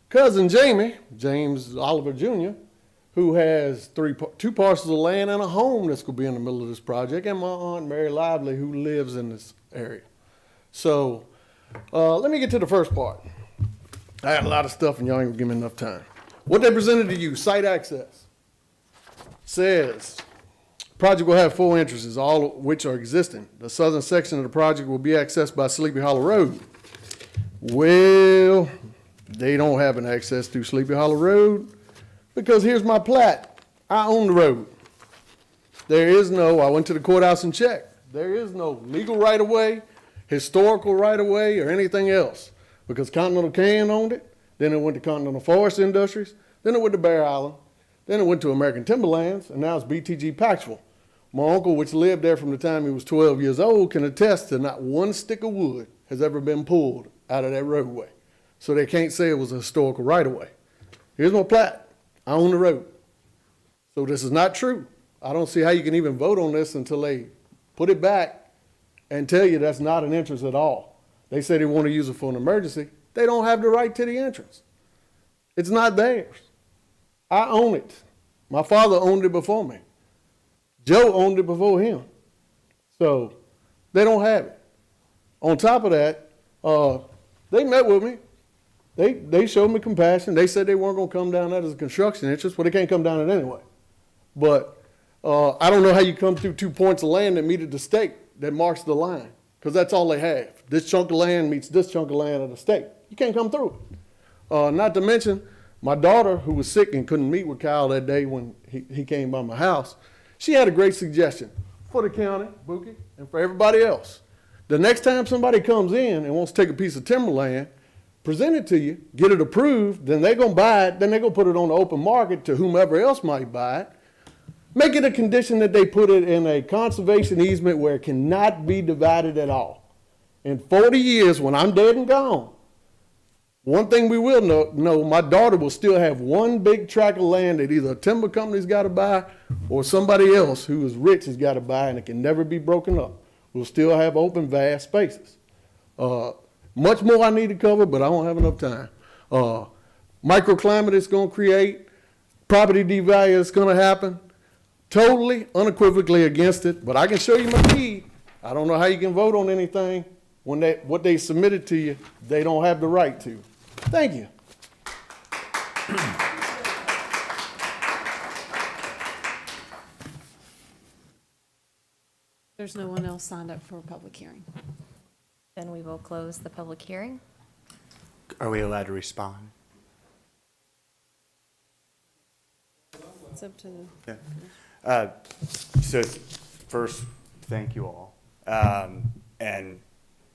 cousin Jamie, James Oliver Jr., who has 2 parcels of land and a home that's going to be in the middle of this project, and my aunt Mary Lively, who lives in this area. So let me get to the first part. I had a lot of stuff, and y'all ain't gonna give me enough time. What they presented to you, site access, says project will have 4 entrances, all of which are existing. The southern section of the project will be accessed by Sleepy Hollow Road. Well, they don't have an access to Sleepy Hollow Road because here's my plat. I own the road. There is no, I went to the courthouse and checked. There is no legal right-of-way, historical right-of-way, or anything else because Continental Can owned it. Then it went to Continental Forest Industries. Then it went to Bear Island. Then it went to American Timberlands, and now it's BTG Paxville. My uncle, which lived there from the time he was 12 years old, can attest to not one stick of wood has ever been pulled out of that roadway. So they can't say it was a historical right-of-way. Here's my plat. I own the road. So this is not true. I don't see how you can even vote on this until they put it back and tell you that's not an entrance at all. They say they want to use it for an emergency. They don't have the right to the entrance. It's not theirs. I own it. My father owned it before me. Joe owned it before him. So they don't have it. On top of that, they met with me. They showed me compassion. They said they weren't going to come down that as a construction interest. Well, they can't come down it anyway. But I don't know how you come through 2 points of land that meet at the stake that marks the line, because that's all they have. This chunk of land meets this chunk of land at the stake. You can't come through it. Not to mention, my daughter, who was sick and couldn't meet with Kyle that day when he came by my house, she had a great suggestion for the county, Buki, and for everybody else. The next time somebody comes in and wants to take a piece of timberland, present it to you, get it approved, then they're going to buy it, then they're going to put it on the open market to whomever else might buy it. Make it a condition that they put it in a conservation easement where it cannot be divided at all. In 40 years, when I'm dead and gone, one thing we will know, my daughter will still have one big tract of land that either a timber company's got to buy or somebody else who is rich has got to buy, and it can never be broken up. We'll still have open, vast spaces. Much more I need to cover, but I don't have enough time. Microclimate is going to create, property devalue is going to happen. Totally, unequivocally against it, but I can show you my deed. I don't know how you can vote on anything when what they submitted to you, they don't have the right to. Thank you. There's no one else signed up for a public hearing. Then we will close the public hearing. Are we allowed to respond? It's up to the. Yeah. So first, thank you all. And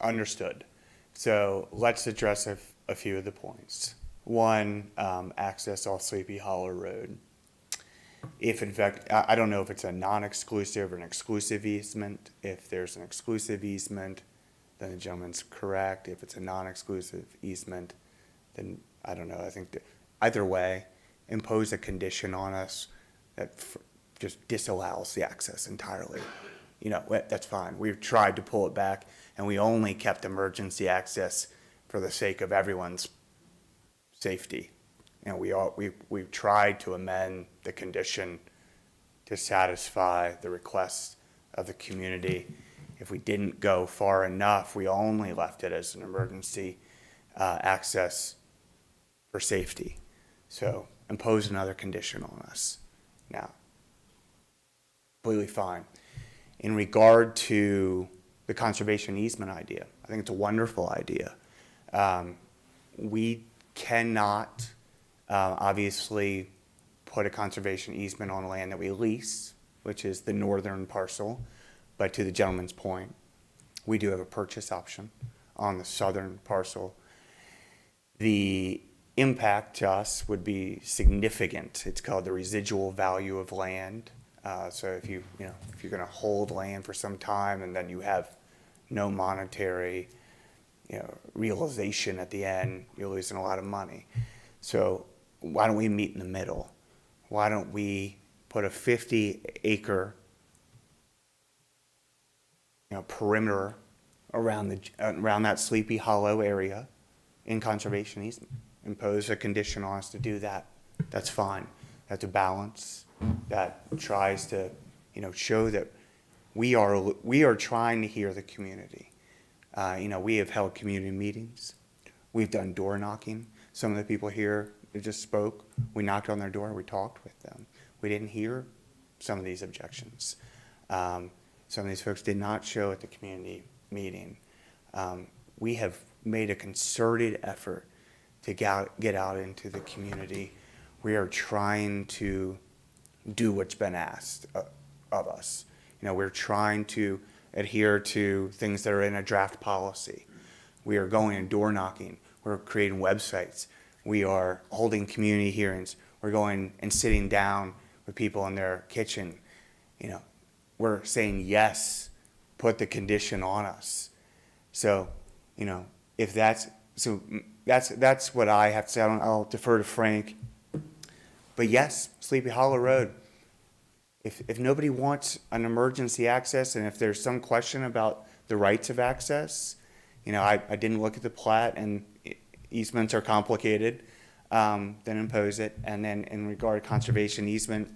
understood. So let's address a few of the points. One, access off Sleepy Hollow Road. If in fact, I don't know if it's a non-exclusive or an exclusive easement. If there's an exclusive easement, then the gentleman's correct. If it's a non-exclusive easement, then I don't know. I think that either way, impose a condition on us that just disallows the access entirely. You know, that's fine. We've tried to pull it back, and we only kept emergency access for the sake of everyone's safety. And we've tried to amend the condition to satisfy the requests of the community. If we didn't go far enough, we only left it as an emergency access for safety. So impose another condition on us. Now, completely fine. In regard to the conservation easement idea, I think it's a wonderful idea. We cannot obviously put a conservation easement on land that we lease, which is the northern parcel. But to the gentleman's point, we do have a purchase option on the southern parcel. The impact to us would be significant. It's called the residual value of land. So if you're going to hold land for some time and then you have no monetary, realization at the end, you're losing a lot of money. So why don't we meet in the middle? Why don't we put a 50-acre perimeter around that Sleepy Hollow area in conservation easement. Impose a condition on us to do that. That's fine. That's a balance that tries to, show that we are trying to hear the community. We have held community meetings. We've done door knocking. Some of the people here that just spoke, we knocked on their door, we talked with them. We didn't hear some of these objections. Some of these folks did not show at the community meeting. We have made a concerted effort to get out into the community. We are trying to do what's been asked of us. We're trying to adhere to things that are in a draft policy. We are going and door knocking. We're creating websites. We are holding community hearings. We're going and sitting down with people in their kitchen. We're saying, yes, put the condition on us. So, if that's what I have to say. I'll defer to Frank. But yes, Sleepy Hollow Road, if nobody wants an emergency access, and if there's some question about the rights of access, I didn't look at the plat, and easements are complicated, then impose it. And then in regard to conservation easement,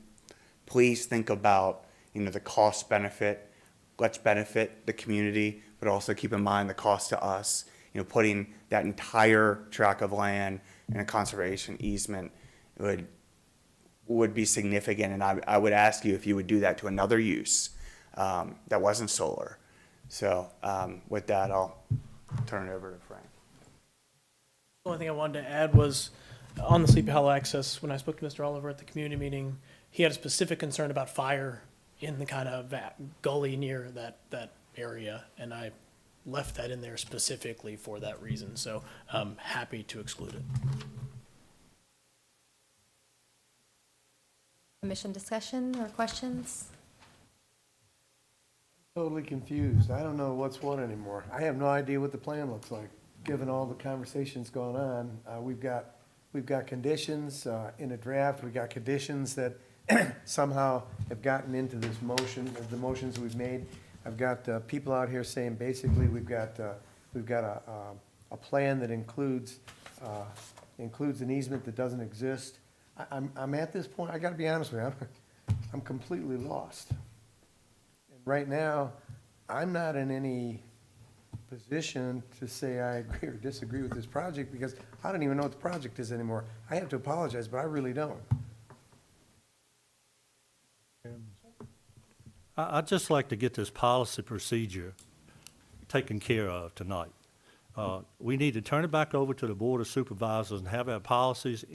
please think about, the cost benefit. Let's benefit the community, but also keep in mind the cost to us. Putting that entire tract of land in a conservation easement would be significant, and I would ask you if you would do that to another use that wasn't solar. So with that, I'll turn it over to Frank. The only thing I wanted to add was on the Sleepy Hollow access, when I spoke to Mr. Oliver at the community meeting, he had a specific concern about fire in the kind of gully near that area, and I left that in there specifically for that reason, so I'm happy to exclude it. Commission discussion or questions? Totally confused. I don't know what's what anymore. I have no idea what the plan looks like, given all the conversations going on. We've got conditions in a draft. We've got conditions that somehow have gotten into this motion, the motions we've made. I've got people out here saying basically we've got a plan that includes an easement that doesn't exist. I'm at this point, I gotta be honest with you, I'm completely lost. And right now, I'm not in any position to say I agree or disagree with this project because I don't even know what the project is anymore. I have to apologize, but I really don't. I'd just like to get this policy procedure taken care of tonight. We need to turn it back over to the Board of Supervisors and have our policies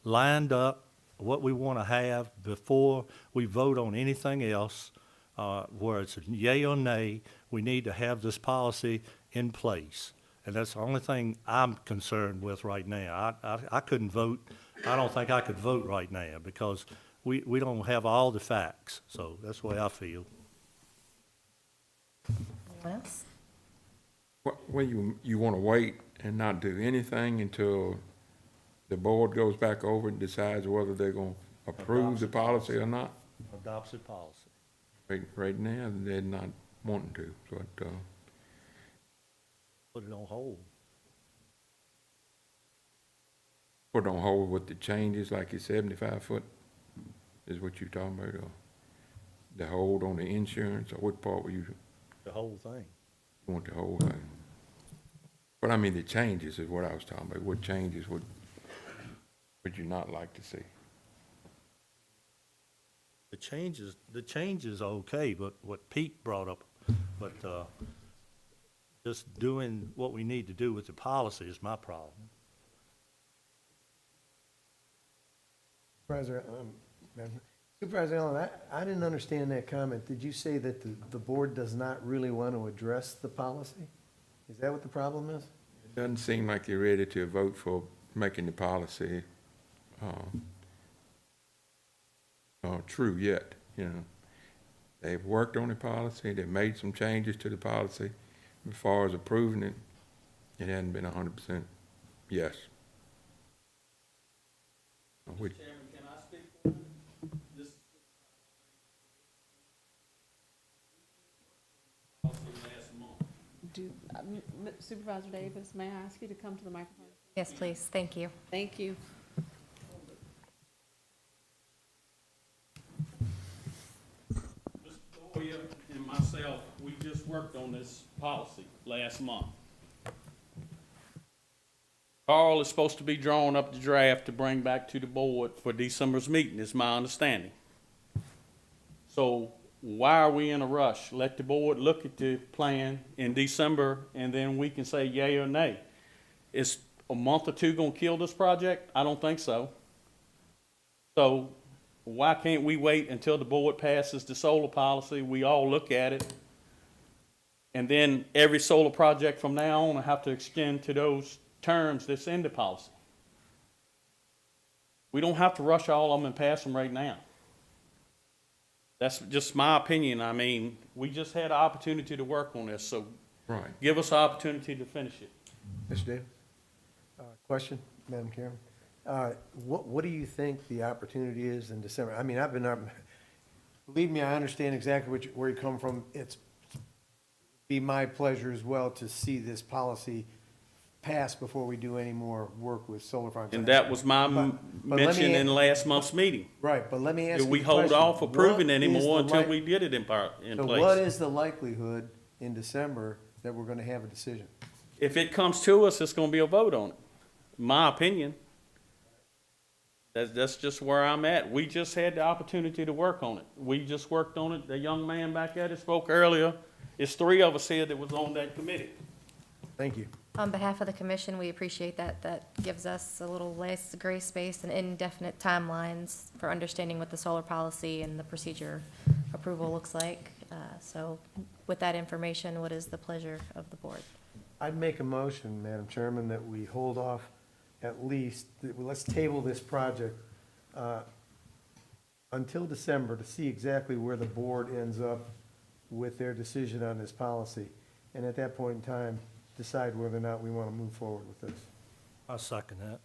lined up, what we want to have before we vote on anything else, where it's a yay or nay. We need to have this policy in place. And that's the only thing I'm concerned with right now. I couldn't vote. I don't think I could vote right now because we don't have all the facts. So that's the way I feel. Anyone else? Well, you want to wait and not do anything until the board goes back over and decides whether they're going to approve the policy or not? Adopts the policy. Right now, they're not wanting to, but, Put it on hold. put it on hold with the changes, like it's 75 foot, is what you're talking about, or the hold on the insurance, or what part were you The whole thing. want the whole thing? But I mean, the changes is what I was talking about. What changes would you not like to see? The changes are okay, but what Pete brought up, but just doing what we need to do with the policy is my problem. Supervisor Allen, I didn't understand that comment. Did you say that the board does not really want to address the policy? Is that what the problem is? It doesn't seem like you're ready to vote for making the policy true yet, They've worked on the policy, they've made some changes to the policy. As far as approving it, it hasn't been 100% yes. Mr. Chairman, can I speak for this? Supervisor Davis, may I ask you to come to the microphone? Yes, please. Thank you. Thank you. Mr. Boyer and myself, we just worked on this policy last month. Carl is supposed to be drawing up the draft to bring back to the board for December's meeting, is my understanding. So why are we in a rush? Let the board look at the plan in December, and then we can say yay or nay. Is a month or two gonna kill this project? I don't think so. So why can't we wait until the board passes the solar policy, we all look at it, and then every solar project from now on will have to extend to those terms that's in the policy? We don't have to rush all of them and pass them right now. That's just my opinion. I mean, we just had an opportunity to work on this, so Right. give us an opportunity to finish it. Mr. Davis? Question, Madam Chairman? What do you think the opportunity is in December? I mean, I've been, believe me, I understand exactly where you come from. It's be my pleasure as well to see this policy pass before we do any more work with solar farms. And that was my But let mention me- in last month's meeting. Right, but let me ask you We a hold question. off approving What is anymore the until li- we get it in So place. what is the likelihood in December that we're gonna have a decision? If it comes to us, it's gonna be a vote on it, my opinion. That's just where I'm at. We just had the opportunity to work on it. We just worked on it. The young man back there that spoke earlier, it's 3 of us here that was on that committee. Thank you. On behalf of the commission, we appreciate that. That gives us a little less gray space and indefinite timelines for understanding what the solar policy and the procedure approval looks like. So with that information, what is the pleasure of the board? I'd make a motion, Madam Chairman, that we hold off at least, let's table this project until December to see exactly where the board ends up with their decision on this policy. And at that point in time, decide whether or not we want to move forward with this. I second that.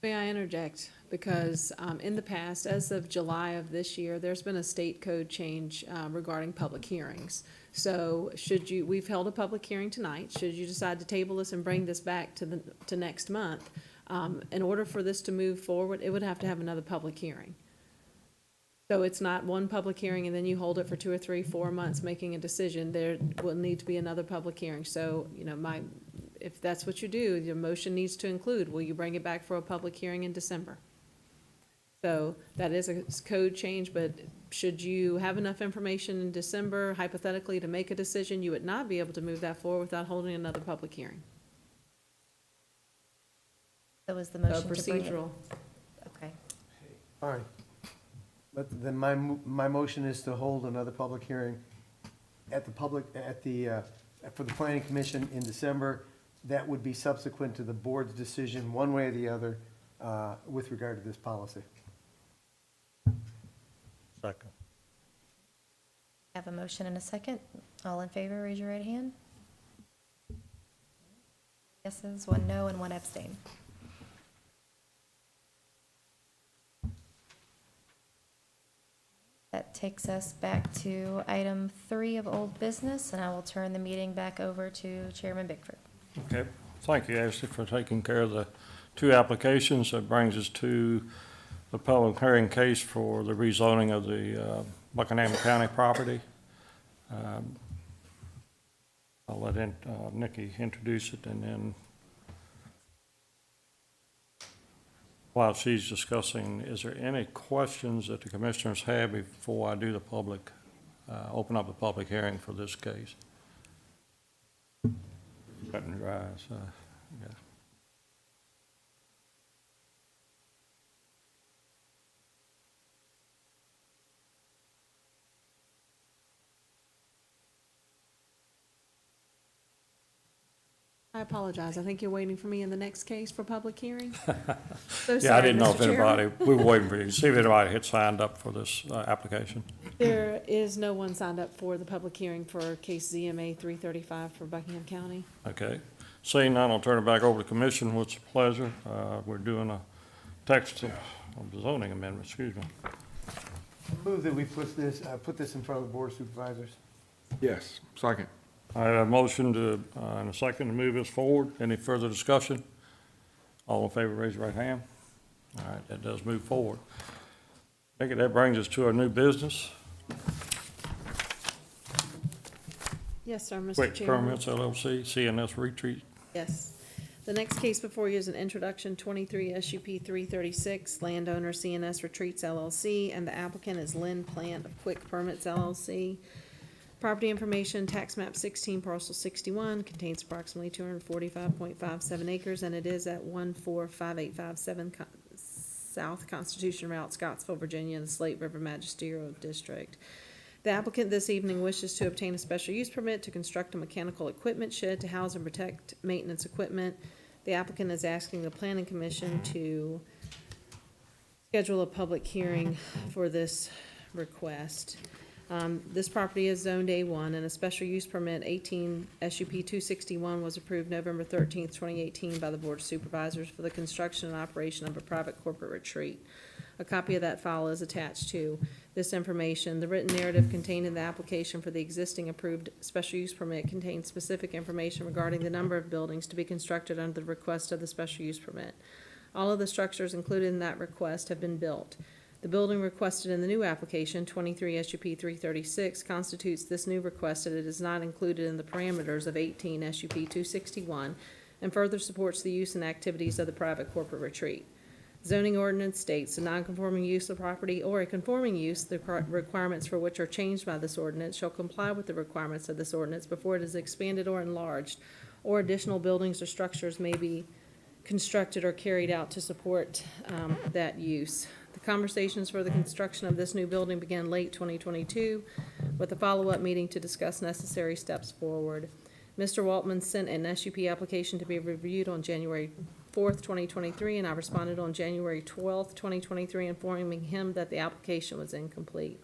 May I interject? Because in the past, as of July of this year, there's been a state code change regarding public hearings. So we've held a public hearing tonight. Should you decide to table this and bring this back to next month, in order for this to move forward, it would have to have another public hearing. So it's not one public hearing and then you hold it for 2 or 3, 4 months making a decision. There will need to be another public hearing. So, if that's what you do, your motion needs to include, will you bring it back for a public hearing in December? So that is a code change, but should you have enough information in December hypothetically to make a decision, you would not be able to move that forward without holding another public hearing. That was the motion to bring it. Procedural. Okay. All right. But then my motion is to hold another public hearing for the planning commission in December. That would be subsequent to the board's decision, one way or the other, with regard to this policy. Second. Have a motion and a second. All in favor, raise your right hand. Yeses, 1 no, and 1 abstain. That takes us back to item 3 of old business, and I will turn the meeting back over to Chairman Bickford. Okay, thank you, Ashley, for taking care of the 2 applications. That brings us to the public hearing case for the rezoning of the Buckingham County property. I'll let Nikki introduce it, and then while she's discussing, is there any questions that the commissioners have before I do the public, open up the public hearing for this case? Cut and dry, so, yeah. I apologize. I think you're waiting for me in the next case for public hearing. So Yeah, I sorry, didn't know if Mr. Chairman. anybody, we were waiting for you, see if anybody had signed up for this application. There is no one signed up for the public hearing for case ZMA 335 for Buckingham County. Okay, seeing none, I'll turn it back over to the commission with pleasure. We're doing a text of zoning amendment, excuse me. Move that we put this in front of the board of supervisors. Yes, second. I have a motion to, and a second to move this forward. Any further discussion? All in favor, raise your right hand. All right, that does move forward. I think that brings us to our new business. Yes, sir, Mr. Quick Chairman. Permits LLC, CNS Retreat. Yes. The next case before you is an introduction, 23 SUP 336, landowner CNS Retreats LLC, and the applicant is Lynn Plant of Quick Permits LLC. Property information, tax map 16, parcel 61, contains approximately 245.57 acres, and it is at 145857 South Constitution Route, Scottsville, Virginia, in the Slate River Magisterial District. The applicant this evening wishes to obtain a special use permit to construct a mechanical equipment shed to house and protect maintenance equipment. The applicant is asking the planning commission to schedule a public hearing for this request. This property is zoned A1, and a special use permit 18 SUP 261 was approved November 13th, 2018 by the Board of Supervisors for the construction and operation of a private corporate retreat. A copy of that file is attached to this information. The written narrative contained in the application for the existing approved special use permit contains specific information regarding the number of buildings to be constructed under the request of the special use permit. All of the structures included in that request have been built. The building requested in the new application, 23 SUP 336, constitutes this new request, and it is not included in the parameters of 18 SUP 261, and further supports the use and activities of the private corporate retreat. Zoning ordinance states a non-conforming use of property or a conforming use, the requirements for which are changed by this ordinance, shall comply with the requirements of this ordinance before it is expanded or enlarged, or additional buildings or structures may be constructed or carried out to support that use. The conversations for the construction of this new building began late 2022, with a follow-up meeting to discuss necessary steps forward. Mr. Waltman sent an SUP application to be reviewed on January 4th, 2023, and I responded on January 12th, 2023, informing him that the application was incomplete.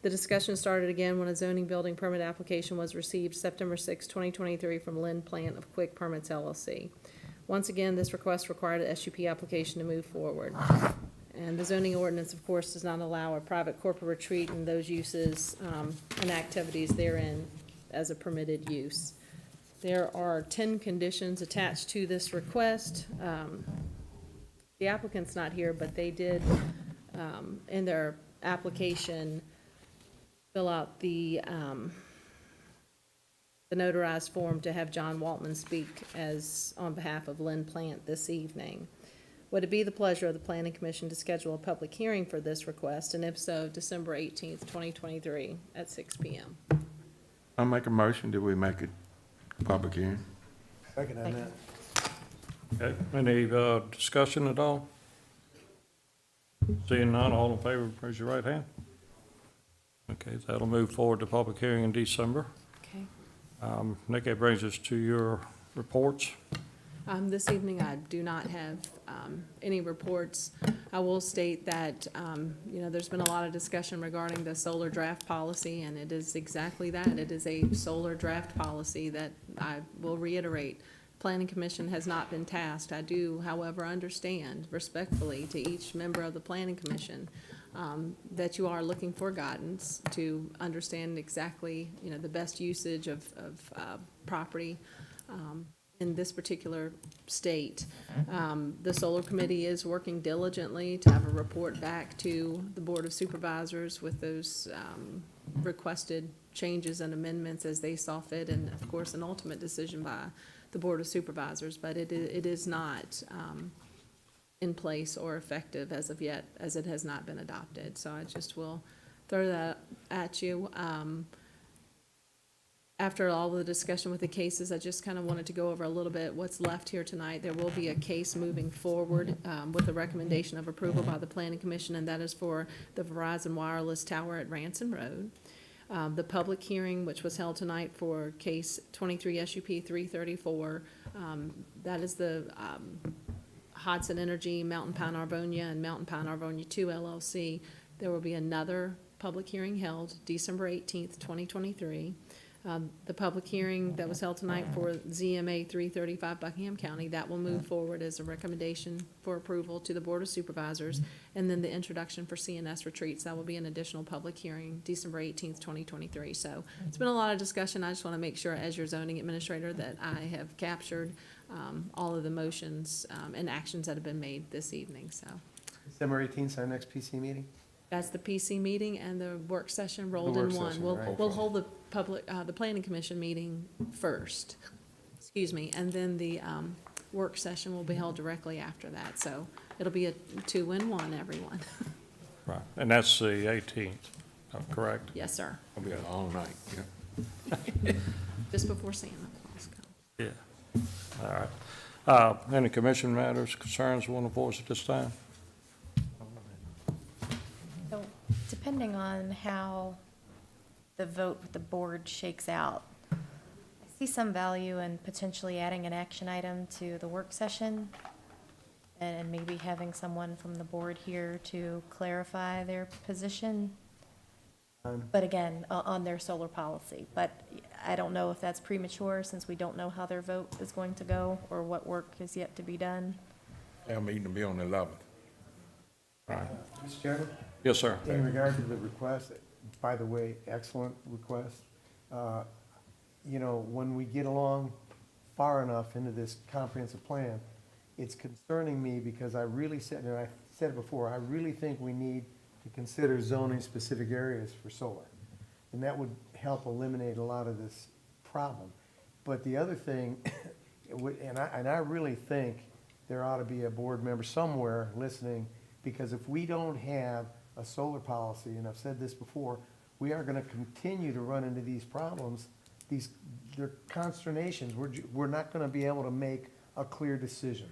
The discussion started again when a zoning building permit application was received September 6, 2023, from Lynn Plant of Quick Permits LLC. Once again, this request required a SUP application to move forward. And the zoning ordinance, of course, does not allow a private corporate retreat and those uses and activities therein as a permitted use. There are 10 conditions attached to this request. The applicant's not here, but they did, in their application, fill out the notarized form to have John Waltman speak as on behalf of Lynn Plant this evening. Would it be the pleasure of the Planning Commission to schedule a public hearing for this request, and if so, December 18th, 2023 at 6 p.m.? I'll make a motion that we make it public hearing. Second on that. Okay, any discussion at all? Seeing none, all in favor, raise your right hand. Okay, that'll move forward to public hearing in December. Okay. Nick, that brings us to your reports. This evening, I do not have any reports. I will state that, there's been a lot of discussion regarding the solar draft policy, and it is exactly that. It is a solar draft policy that I will reiterate. Planning Commission has not been tasked. I do, however, understand respectfully to each member of the Planning Commission that you are looking for guidance to understand exactly, the best usage of property in this particular state. The Solar Committee is working diligently to have a report back to the Board of Supervisors with those requested changes and amendments as they saw fit, and of course, an ultimate decision by the Board of Supervisors, but it is not in place or effective as of yet, as it has not been adopted. So I just will throw that at you. After all the discussion with the cases, I just kind of wanted to go over a little bit what's left here tonight. There will be a case moving forward with a recommendation of approval by the Planning Commission, and that is for the Verizon Wireless Tower at Ransom Road. The public hearing, which was held tonight for case 23 SUP 334, that is the Hodson Energy, Mountain Pine Arvonia, and Mountain Pine Arvonia 2 LLC. There will be another public hearing held December 18th, 2023. The public hearing that was held tonight for ZMA 335 Buckingham County, that will move forward as a recommendation for approval to the Board of Supervisors. And then the introduction for CNS retreats, that will be an additional public hearing, December 18th, 2023. So it's been a lot of discussion. I just want to make sure, as your zoning administrator, that I have captured all of the motions and actions that have been made this evening, so. December 18th is our next PC meeting? That's the PC meeting and the work session rolled The in work one. session, We'll, right. we'll hold the the planning commission meeting first, excuse me, and then the, work session will be held directly after that. So it'll be a 2-in-1, everyone. Right, and that's the 18th, correct? Yes, sir. It'll be a long night, yeah. Just before Santa Claus comes. Yeah. All right. Any commission matters, concerns you want to voice at this time? So, depending on how the vote with the board shakes out, I see some value in potentially adding an action item to the work session and maybe having someone from the board here to clarify their position. But again, on their solar policy. But I don't know if that's premature since we don't know how their vote is going to go or what work is yet to be done. Our meeting will be on the 11th. All right. Mr. Chairman? Yes, sir. In regard to the request, by the way, excellent request. You know, when we get along far enough into this comprehensive plan, it's concerning me because I really said, and I said it before, I really think we need to consider zoning specific areas for solar. And that would help eliminate a lot of this problem. But the other thing, and I really think there ought to be a board member somewhere listening, because if we don't have a solar policy, and I've said this before, we are gonna continue to run into these problems, they're consternations. We're not gonna be able to make a clear decision.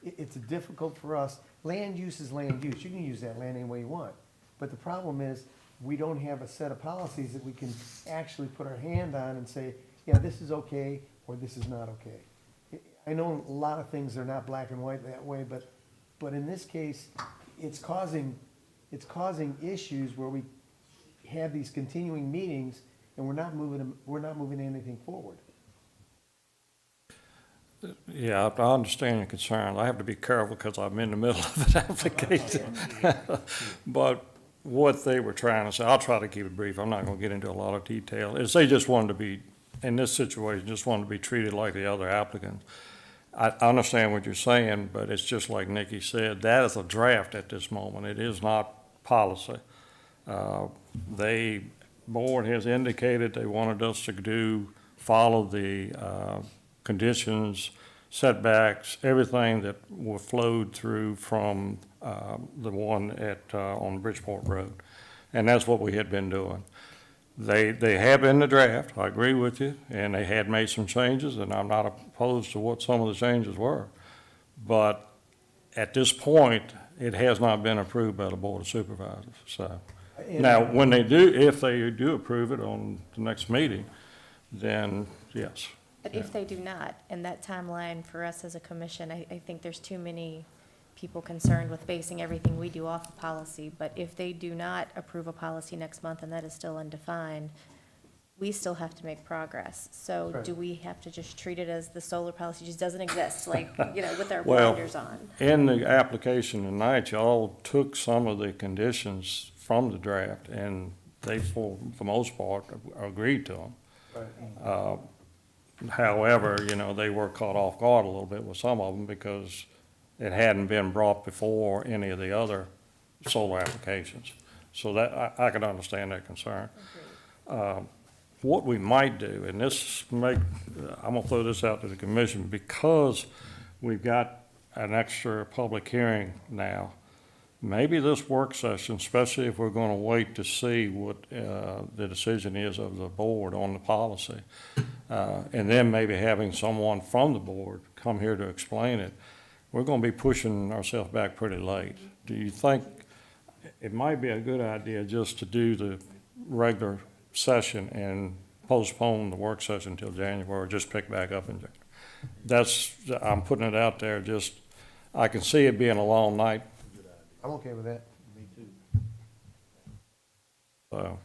It's difficult for us. Land use is land use. You can use that land any way you want. But the problem is, we don't have a set of policies that we can actually put our hand on and say, yeah, this is okay, or this is not okay. I know a lot of things are not black and white that way, but in this case, it's causing issues where we have these continuing meetings and we're not moving anything forward. Yeah, I understand your concern. I have to be careful because I'm in the middle of an application. But what they were trying to say, I'll try to keep it brief. I'm not going to get into a lot of detail. Is they just wanted to be, in this situation, just wanted to be treated like the other applicants. I understand what you're saying, but it's just like Nikki said, that is a draft at this moment. It is not policy. Board has indicated they wanted us to follow the conditions, setbacks, everything that were flowed through from the one on Bridgeport Road. And that's what we had been doing. They have in the draft, I agree with you, and they had made some changes, and I'm not opposed to what some of the changes were. But at this point, it has not been approved by the Board of Supervisors, so. Now, when they do, if they do approve it on the next meeting, then yes. But if they do not, and that timeline for us as a commission, I think there's too many people concerned with basing everything we do off of policy. But if they do not approve a policy next month and that is still undefined, we still have to make progress. So Right. do we have to just treat it as the solar policy just doesn't exist, like, with our Well, blinders on? in the application tonight, y'all took some of the conditions from the draft, and they, for the most part, agreed to them. Right. However, they were caught off guard a little bit with some of them because it hadn't been brought before any of the other solar applications. So that, I can understand that concern. What we might do, and I'm gonna throw this out to the commission, because we've got an extra public hearing now, maybe this work session, especially if we're gonna wait to see what the decision is of the board on the policy, and then maybe having someone from the board come here to explain it, we're gonna be pushing ourselves back pretty late. Do you think it might be a good idea just to do the regular session and postpone the work session until January, just pick back up in January? I'm putting it out there, I can see it being a long night. I'm okay with that. So,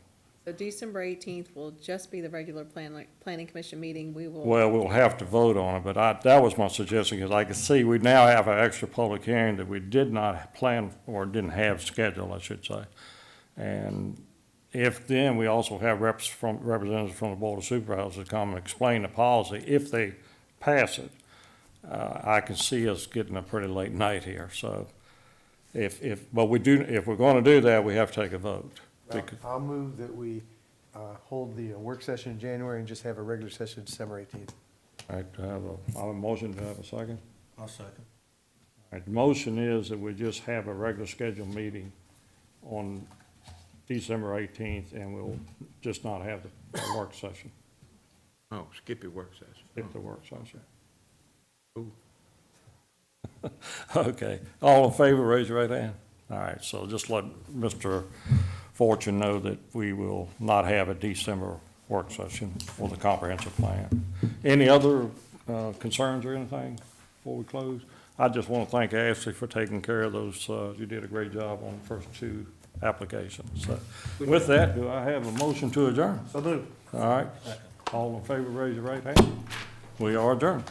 So December 18th will just be the regular planning commission meeting. We will. Well, we'll have to vote on it, but that was my suggestion, because I can see we now have an extra public hearing that we did not plan, or didn't have scheduled, I should say. And if then we also have representatives from the Board of Supervisors to come and explain the policy, if they pass it, I can see us getting a pretty late night here, so if we're gonna do that, we have to take a vote. I'll move that we hold the work session in January and just have a regular session December 18th. All right, I have a motion, to have a second? I'll second. All right, the motion is that we just have a regular scheduled meeting on December 18th, and we'll just not have the work session, Oh, skip your work session. skip the work session. Ooh. Okay, all in favor, raise your right hand. All right, so just let Mr. Fortune know that we will not have a December work session for the comprehensive plan. Any other concerns or anything before we close? I just want to thank Ashley for taking care of those. You did a great job on the first two applications. So with that, do I have a motion to adjourn? So moved. All right, all in favor, raise your right hand. We are adjourned.